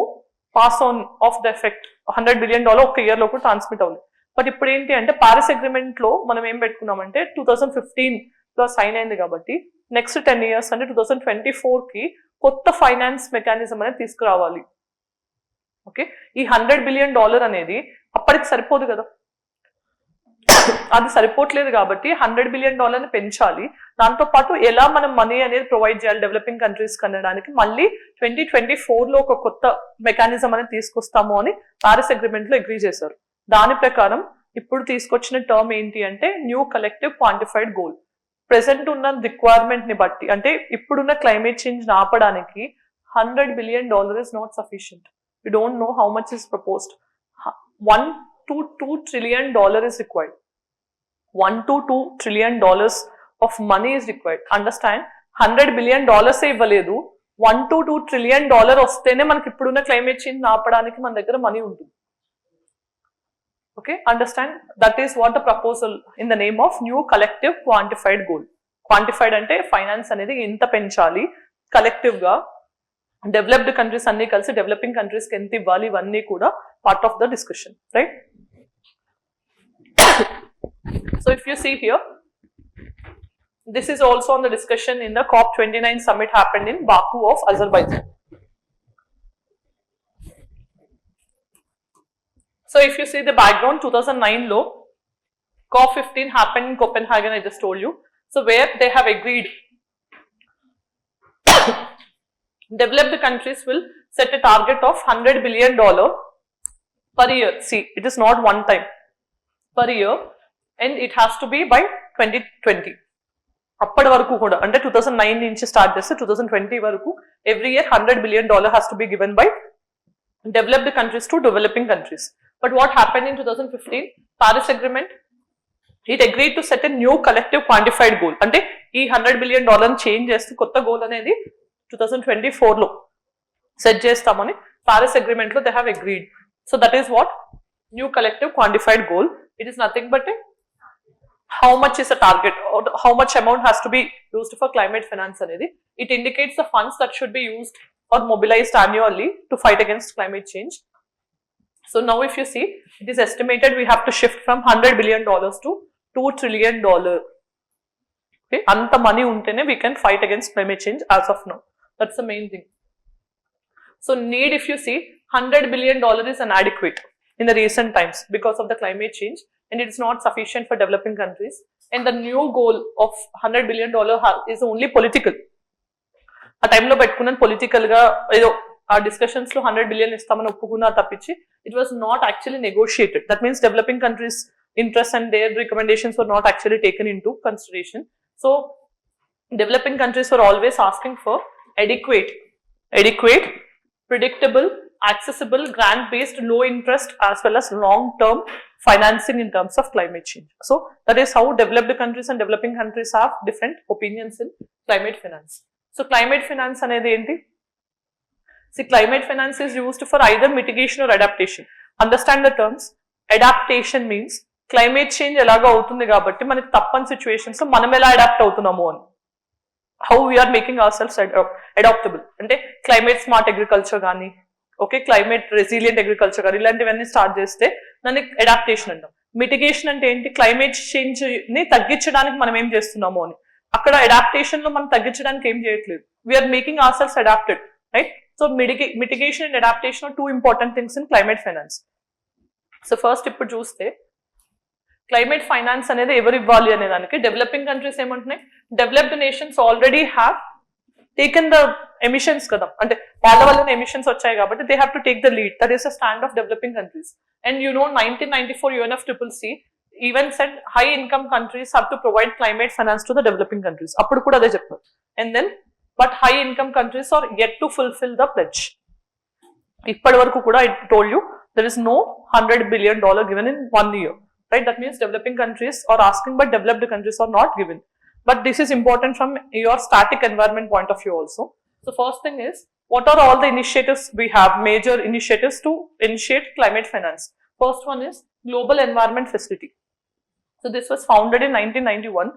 pass on of the effect. $100 billion ఒక year లో కూడా ట్రాన్స్మిట్ అవ్వలేదు. బట్ ఇప్పుడు ఏంటి అంటే పారిస్ అగ్రిమెంట్ లో మనం ఏం పెట్టుకున్నామంటే 2015 లో సైన్ అయింది కాబట్టి నెక్స్ట్ 10 years అంటే 2024 కి కొత్త ఫైనాన్స్ మెకానిజం అనేది తీసుకురావాలి. ఓకే, ఈ $100 billion అనేది అప్పటికి సరిపోదు కదా, అది సరిపోవట్లేదు కాబట్టి $100 billion పెంచాలి. దాంతో పాటు ఎలా మనం మనీ అనేది ప్రొవైడ్ చేయాలి డెవలపింగ్ కంట్రీస్ కనడానికి మళ్ళీ 2024 లో ఒక కొత్త మెకానిజం అనేది తీసుకొస్తాము అని పారిస్ అగ్రిమెంట్ లో అగ్రీ చేశారు. దాని ప్రకారం ఇప్పుడు తీసుకొచ్చిన టర్మ్ ఏంటి అంటే new collective quantified goal. Present ఉన్న రిక్వైర్మెంట్ ని బట్టి, అంటే ఇప్పుడున్న క్లైమేట్ చేంజ్ ఆపడానికి $100 billion is not sufficient. We don't know how much is proposed. $1 to $2 trillion is required. $1 to $2 trillion of money is required. Understand? $100 billion ఇవ్వలేదు, $1 to $2 trillion వస్తేనే మనకి ఇప్పుడున్న క్లైమేట్ చేంజ్ ఆపడానికి మన దగ్గర మనీ ఉంటుంది. Okay, understand? That is what the proposal in the name of new collective quantified goal. Quantified అంటే finance అనేది ఎంత పెంచాలి కలెక్టివ్ గా, డెవలప్డ్ కంట్రీస్ అన్ని కలిసి డెవలపింగ్ కంట్రీస్ కి ఎంత ఇవ్వాలి, ఇవన్నీ కూడా part of the discussion, right? So if you see here, this is also on the discussion in the COP29 summit happened in Baku of Azerbaijan. So if you see the background, 2009 law, COP15 happened in Copenhagen, I just told you. So where they have agreed developed countries will set a target of $100 billion per year. See, it is not one time, per year, and it has to be by 2020. అప్పటి వరకు కూడా అంటే 2009 నుంచి start చేస్తే 2020 వరకు every year $100 billion has to be given by developed countries to developing countries. But what happened in 2015? Paris Agreement, it agreed to set a new collective quantified goal. అంటే ఈ $100 billion change చేస్తూ కొత్త goal అనేది 2024 లో set చేస్తామని Paris agreement లో they have agreed. So that is what new collective quantified goal. It is nothing but how much is the target or how much amount has to be used for climate finance అనేది. It indicates the funds that should be used or mobilized annually to fight against climate change. So now if you see, it is estimated we have to shift from $100 billion to $2 trillion. Okay, anta money untene we can fight against climate change as of now. That's the main thing. So need, if you see, $100 billion is inadequate in the recent times because of the climate change, and it is not sufficient for developing countries. And the new goal of $100 billion is only political. ఆ టైంలో పెట్టుకున్నాను political గా, ఏదో ఆ discussions లో $100 billion ఇస్తామని ఒప్పుకున్నారు తప్పించి it was not actually negotiated. That means developing countries' interests and their recommendations were not actually taken into consideration. So developing countries were always asking for adequate, predictable, accessible, grant-based, low-interest as well as long-term financing in terms of climate change. So that is how developed countries and developing countries have different opinions in climate finance. So climate finance అనేది ఏంటి? See, climate finance is used for either mitigation or adaptation. Understand the terms. Adaptation means climate change ఎలాగో అవుతుంది కాబట్టి మనకి తప్పని situations లో మనం ఎలా అడాప్ట్ అవుతున్నాము అని. How we are making ourselves adaptable. అంటే క్లైమేట్ స్మార్ట్ అగ్రికల్చర్ కానీ, ఓకే, క్లైమేట్ రెసిలియంట్ అగ్రికల్చర్ కానీ, ఇలాంటివన్నీ స్టార్ట్ చేస్తే దాన్ని అడాప్టేషన్ అంటాం. మిటిగేషన్ అంటే ఏంటి? క్లైమేట్ చేంజ్ ని తగ్గించడానికి మనం ఏం చేస్తున్నాము అని. అక్కడ అడాప్టేషన్ లో మనం తగ్గించడానికి ఏం చేయట్లేదు. We are making our cells adapted. right? So mitigation and adaptation are two important things in climate finance. So first ఇప్పుడు చూస్తే క్లైమేట్ ఫైనాన్స్ అనేది ఎవరు ఇవ్వాలి అనే దానికి డెవలపింగ్ కంట్రీస్ ఏమంటున్నాయి, developed nations already have taken the emissions కదా, అంటే వాళ్ళ వల్లనే ఎమిషన్స్ వచ్చాయి కాబట్టి they have to take the lead. That is the stand of developing countries. And you know 1994 UNFCCC even said high income countries have to provide climate finance to the developing countries. appudu kuda ade chepparu. And then but high income countries are yet to fulfill the pledge. ippadi varaku kuda I told you there is no $100 billion given in 1 year, right? That means developing countries are asking but developed countries are not given. But this is important from your static environment point of view also. So first thing is, what are all the initiatives we have, major initiatives to initiate climate finance? First one is Global Environment Facility. So this was founded in 1991.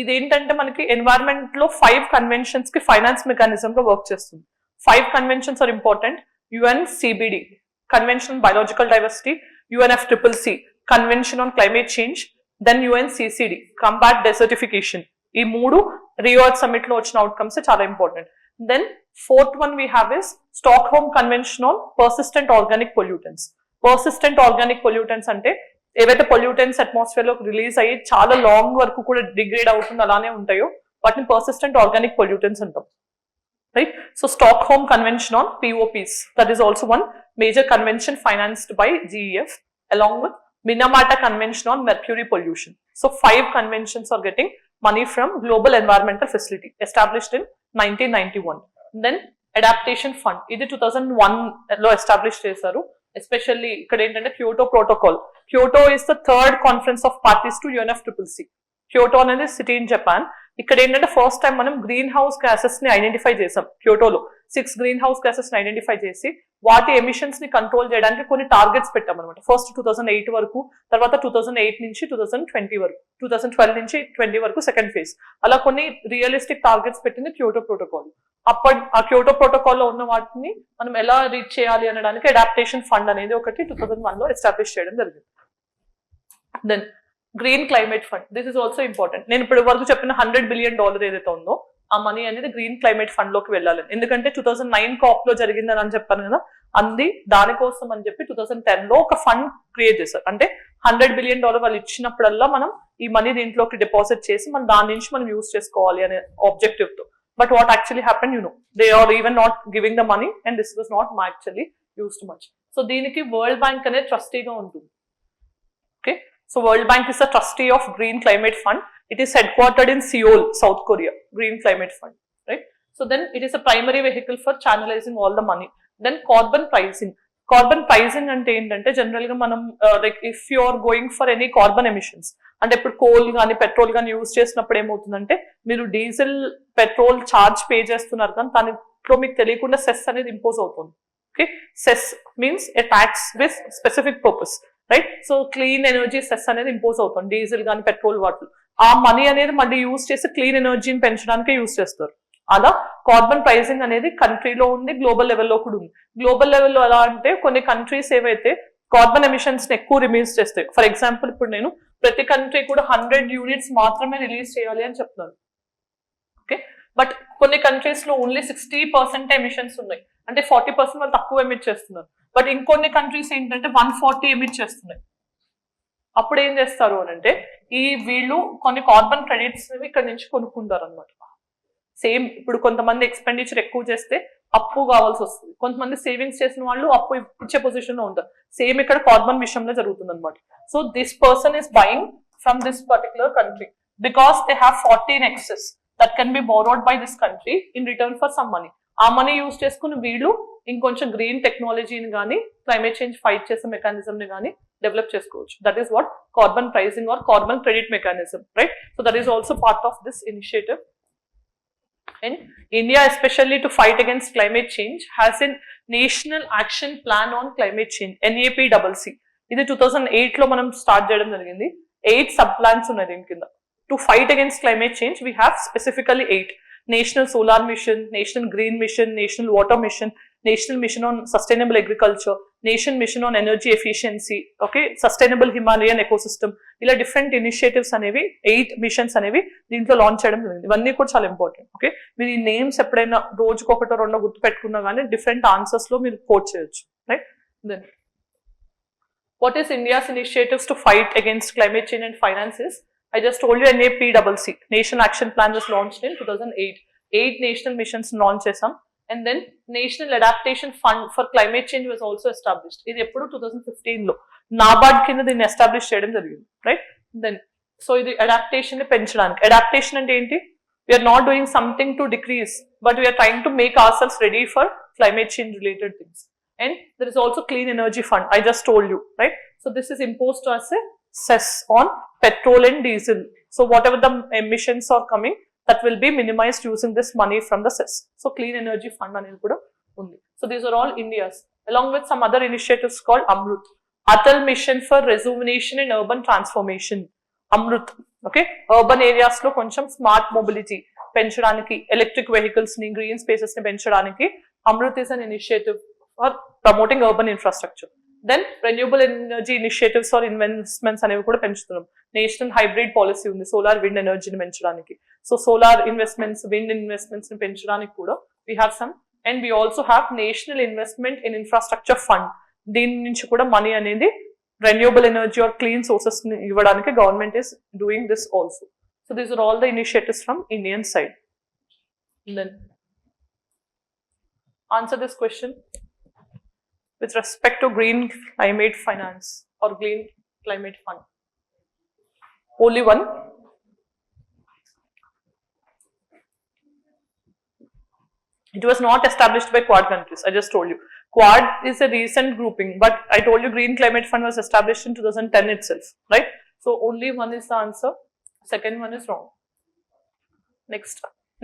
ఇది ఏంటంటే మనకి environment లో 5 conventions కి finance mechanism గా work చేస్తుంది. 5 conventions are important. UNCBD, Convention on Biological Diversity, UNFCCC, Convention on Climate Change, then UNCCD, Combat Desertification. ఈ మూడు Rio earth summit లో వచ్చిన అవుట్కమ్స్ చాలా important. Then fourth one we have is Stockholm convention on persistent organic pollutants. Persistent organic pollutants అంటే ఏవైతే pollutants atmosphere లో release అయ్యి చాలా లాంగ్ వరకు కూడా డిగ్రేడ్ అవుతుంది అలానే ఉంటాయో వాటిని పర్సిస్టెంట్ ఆర్గానిక్ పొల్యూటెంట్స్ అంటాం, right? So Stockholm convention on POPs, that is also one major convention financed by GEF, along with Minamata Convention on Mercury Pollution. So 5 conventions are getting money from Global Environmental Facility, established in 1991. Then Adaptation Fund, ఇది 2001 లో establish చేశారు. Especially ఇక్కడ ఏంటంటే Kyoto protocol. Kyoto is the third conference of parties to UNFCCC. Kyoto అనేది city in Japan. ఇక్కడ ఏంటంటే first time మనం green house gases ని ఐడెంటిఫై చేసాం. క్యోటోలో 6 గ్రీన్ హౌస్ గ్యాసెస్ ని ఐడెంటిఫై చేసి వాటి ఎమిషన్స్ ని కంట్రోల్ చేయడానికి కొన్ని టార్గెట్స్ పెట్టాం అనమాట. ఫస్ట్ 2008 వరకు, తర్వాత 2008 నుంచి 2020 వరకు, 2012 నుంచి 20 వరకు సెకండ్ ఫేజ్. అలా కొన్ని రియలిస్టిక్ టార్గెట్స్ పెట్టింది క్యోటో ప్రోటోకాల్. ఆ క్యోటో ప్రోటోకాల్ లో ఉన్న వాటిని మనం ఎలా రీచ్ చేయాలి అనడానికి అడాప్టేషన్ ఫండ్ అనేది ఒకటి 2001 లో ఎస్టాబ్లిష్ చేయడం జరిగింది. Then green climate fund, this is also important. నేను ఇప్పటి వరకు చెప్పిన $100 billion ఏదైతే ఉందో ఆ మనీ అనేది గ్రీన్ క్లైమేట్ ఫండ్ లోకి వెళ్ళాలని, ఎందుకంటే 2009 COP లో జరిగిందని అని చెప్పాను కదా, అంది దానికోసం అని చెప్పి 2010 లో ఒక ఫండ్ క్రియేట్ చేశారు. అంటే $100 billion వాళ్ళు ఇచ్చినప్పుడల్లా మనం ఈ మనీ దీంట్లోకి డిపాజిట్ చేసి మనం దాని నుంచి మనం యూజ్ చేసుకోవాలి అనే ఆబ్జెక్టివ్ తో. But what actually happened, you know, they are even not giving the money and this was not actually used much. So దీనికి వరల్డ్ బ్యాంక్ అనే ట్రస్టీగా ఉంటుంది. Okay, so World Bank is a trustee of Green Climate Fund. It is headquartered in Seoul, South Korea, Green Climate Fund, right? So then it is a primary vehicle for channelizing all the money. Then carbon pricing. Carbon pricing అంటే ఏంటంటే general గా మనం like if you are going for any carbon emissions, అంటే ఇప్పుడు coal కానీ petrol కానీ use చేసినప్పుడు ఏమవుతుందంటే మీరు డీజిల్ పెట్రోల్ ఛార్జ్ పే చేస్తున్నారు కానీ దానిలో మీకు తెలియకుండా సెస్ అనేది ఇంపోజ్ అవుతుంది. Okay, cess means a tax with specific purpose, right? So clean energy cess అనేది ఇంపోజ్ అవుతుంది డీజిల్ కానీ పెట్రోల్ వాటిలో. ఆ మనీ అనేది మళ్ళీ యూజ్ చేసి క్లీన్ ఎనర్జీని పెంచడానికే యూజ్ చేస్తారు. అలా కార్బన్ ప్రైసింగ్ అనేది కంట్రీలో ఉంది, గ్లోబల్ లెవెల్లో కూడా ఉంది. గ్లోబల్ లెవెల్లో ఎలా అంటే కొన్ని కంట్రీస్ ఏవైతే కార్బన్ ఎమిషన్స్ ని ఎక్కువ రిలీజ్ చేస్తాయి, ఫర్ ఎగ్జాంపుల్ ఇప్పుడు నేను ప్రతి కంట్రీ కూడా 100 యూనిట్స్ మాత్రమే రిలీజ్ చేయాలి అని చెప్తున్నాను. ఓకే, బట్ కొన్ని కంట్రీస్ లో ఓన్లీ 60% ఎమిషన్స్ ఉన్నాయి, అంటే 40% వాళ్ళు తక్కువ ఎమిట్ చేస్తున్నారు. బట్ ఇంకొన్ని కంట్రీస్ ఏంటంటే 140 ఎమిట్ చేస్తున్నాయి. అప్పుడు ఏం చేస్తారు అని అంటే వీళ్ళు కొన్ని కార్బన్ క్రెడిట్స్ ఇక్కడ నుంచి కొనుక్కుంటారు అనమాట. సేమ్ ఇప్పుడు కొంతమంది ఎక్స్పెండిచర్ ఎక్కువ చేస్తే అప్పు కావాల్సి వస్తుంది, కొంతమంది సేవింగ్స్ చేసిన వాళ్ళు అప్పు ఇచ్చే పొజిషన్ లో ఉంటారు. సేమ్ ఇక్కడ కార్బన్ విషయంలో జరుగుతుంది అనమాట. So this person is buying from this particular country because they have 40 in excess that can be borrowed by this country in return for some money. ఆ మనీ యూజ్ చేసుకుని వీళ్ళు ఇంకొంచెం గ్రీన్ టెక్నాలజీని కానీ క్లైమేట్ చేంజ్ ఫైట్ చేసే mechanism ని కానీ develop చేసుకోవచ్చు. That is what carbon pricing or carbon credit mechanism, right? So that is also part of this initiative. And India, especially to fight against climate change, has a National Action Plan on Climate Change, NAPCC. ఇది 2008 లో మనం start చేయడం జరిగింది. 8 sub plans ఉన్నాయి దీని కింద. To fight against climate change, we have specifically 8. national solar mission, national green mission, national water mission, national mission on sustainable agriculture, nation mission on energy efficiency, okay, sustainable Himalayan ecosystem, ఇలా different initiatives అనేవి 8 machines అనేవి దీంట్లో launch చేయడం జరిగింది. ఇవన్నీ కూడా చాలా important. Okay, మీరు ఈ నేమ్స్ ఎప్పుడైనా రోజుకొకటో రెండో గుర్తు పెట్టుకున్నా కానీ డిఫరెంట్ ఆన్సర్స్ లో మీరు కోట్ చేయొచ్చు, right. Then what is India's initiatives to fight against climate change and finance is, I just told you NAPCC, National Action Plan, was launched in 2008. 8 national missions launched chesam, and then National Adaptation Fund for Climate Change was also established. Idi eppudu 2015 lo NABARD kinda దీన్ని establish చేయడం జరిగింది, right. Then so ఇది adaptation ని పెంచడానికి. Adaptation అంటే ఏంటి? We are not doing something to decrease, but we are trying to make ourselves ready for climate change related things. And there is also Clean Energy Fund, I just told you, right. So this is imposed as a cess on petrol and diesel. So whatever the emissions are coming, that will be minimized using this money from the cess. So Clean Energy Fund anedi kuda undi. So these are all India's, along with some other initiatives called Amrut, Atal Mission for Rejuvenation and Urban Transformation, Amrut. Okay, urban areas lo koncham smart mobility penchadaniki, electric vehicles ni, green spaces ni penchadaniki Amrut is an initiative for promoting urban infrastructure. Then renewable energy initiatives or investments అనేవి కూడా పెంచుతున్నాం. National hybrid policy ఉంది solar wind ఎనర్జీని పెంచడానికి. So solar investments, wind investments ని పెంచడానికి కూడా we have some, and we also have national investment in infrastructure fund. దీని నుంచి కూడా మనీ అనేది renewable energy or clean sources ని ఇవ్వడానికి government is doing this also. So these are all the initiatives from Indian side. And then answer this question with respect to Green Climate Finance or Green Climate Fund. Only one. It was not established by Quad countries. I just told you. Quad is a recent grouping, but I told you Green Climate Fund was established in 2010 itself, right? So only one is the answer. Second one is wrong.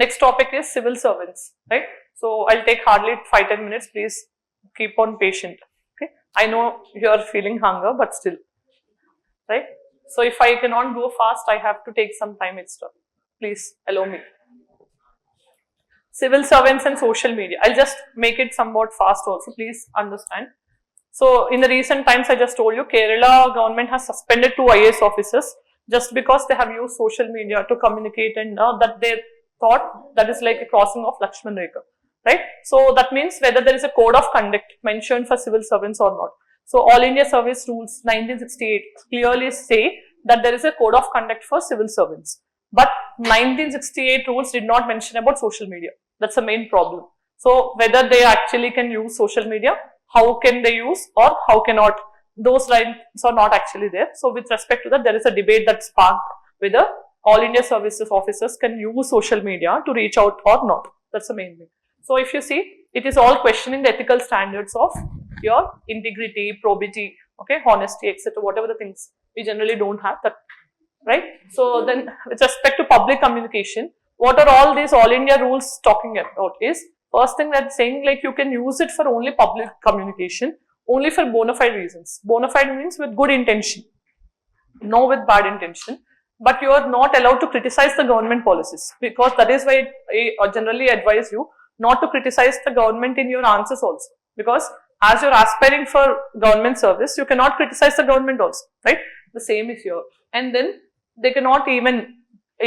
Next topic is civil servants, right? So I'll take hardly 5-10 minutes. Please keep on patient. Okay, I know you are feeling hunger, but still, right? So if I cannot go fast, I have to take some time extra. Please allow me. Civil servants and social media. I'll just make it somewhat fast also. Please understand. So in the recent times, I just told you Kerala government has suspended 2 IAS officers just because they have used social media to communicate, and that they thought that is like a crossing of Lakshman Rekha. Right, so that means whether there is a code of conduct mentioned for civil servants or not. So All India Service Rules 1968 clearly say that there is a code of conduct for civil servants, but 1968 rules did not mention about social media. That's the main problem. So whether they actually can use social media, how can they use or how cannot, those rights are not actually there. So with respect to that, there is a debate that sparked whether All India Services officers can use social media to reach out or not. That's the main thing. So if you see, it is all questioning the ethical standards of your integrity, probity, okay, honesty, etc. Whatever the things we generally don't have that, right? So then with respect to public communication, what are all these All India rules talking about is, first thing that's saying like you can use it for only public communication, only for bona fide reasons. Bona fide means with good intention, no with bad intention. But you are not allowed to criticize the government policies, because that is why I generally advise you not to criticize the government in your answers also, because as you're aspiring for government service, you cannot criticize the government also, right? The same is here. And then they cannot even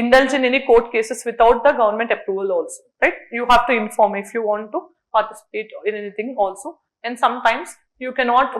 indulge in any court cases without the government approval also, right? You have to inform if you want to participate in anything also. And sometimes you cannot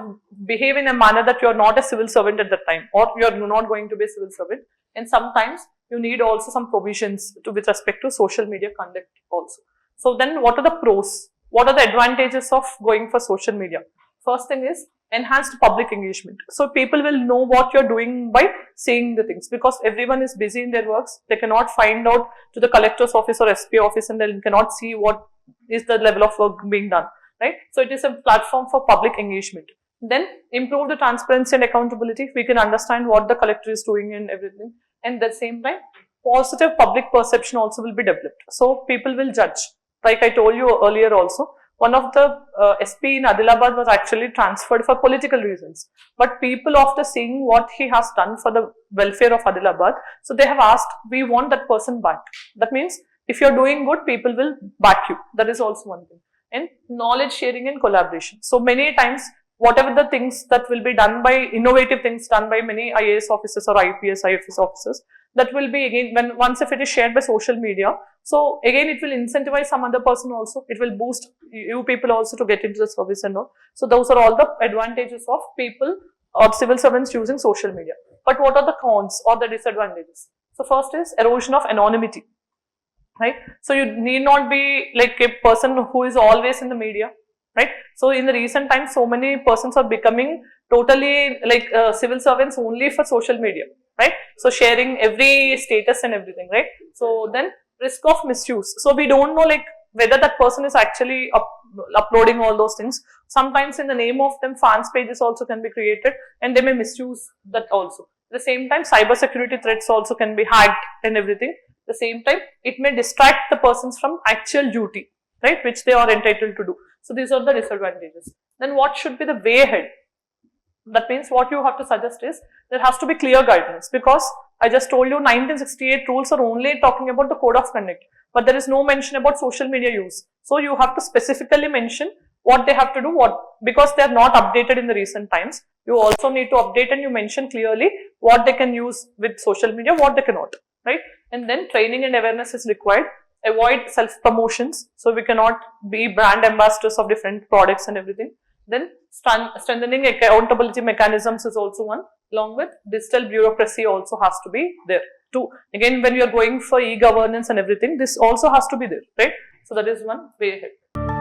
behave in a manner that you are not a civil servant at that time, or you are not going to be a civil servant. And sometimes you need also some provisions with respect to social media conduct also. So then what are the pros? What are the advantages of going for social media? First thing is enhanced public engagement. So people will know what you're doing by seeing the things, because everyone is busy in their works. They cannot find out to the collector's office or SP office, and they cannot see what is the level of work being done, right? So it is a platform for public engagement. Then improve the transparency and accountability. We can understand what the collector is doing and everything. And at the same time, positive public perception also will be developed. So people will judge. Like I told you earlier also, one of the SP in Adilabad was actually transferred for political reasons. But people, after seeing what he has done for the welfare of Adilabad, so they have asked, we want that person back. That means If you're doing good, people will back you. That is also one thing. And knowledge sharing and collaboration. So many times, whatever the things that will be done by, innovative things done by many IAS officers or IPS, IFS officers, that will be again, once if it is shared by social media, so again it will incentivize some other person also. It will boost you people also to get into the service and all. So those are all the advantages of people or civil servants using social media. But what are the cons or the disadvantages? So first is erosion of anonymity, right? So you need not be like a person who is always in the media, right? So in the recent times, so many persons are becoming totally like civil servants only for social media, right? So sharing every status and everything, right? So then risk of misuse. So we don't know like whether that person is actually uploading all those things. Sometimes in the name of them, fans pages also can be created and they may misuse that also. At the same time, cyber security threats also can be hacked and everything. At the same time, it may distract the persons from actual duty, right, which they are entitled to do. So these are the disadvantages. Then what should be the way ahead? That means what you have to suggest is there has to be clear guidance, because I just told you 1968 rules are only talking about the code of conduct, but there is no mention about social media use. So you have to specifically mention what they have to do, because they are not updated in the recent times. You also need to update and you mention clearly what they can use with social media, what they cannot, right? And then training and awareness is required. Avoid self-promotions. So we cannot be brand ambassadors of different products and everything. Then strengthening accountability mechanisms is also one, along with digital bureaucracy also has to be there too. Again, when you are going for e-governance and everything, this also has to be there, right? So that is one way ahead.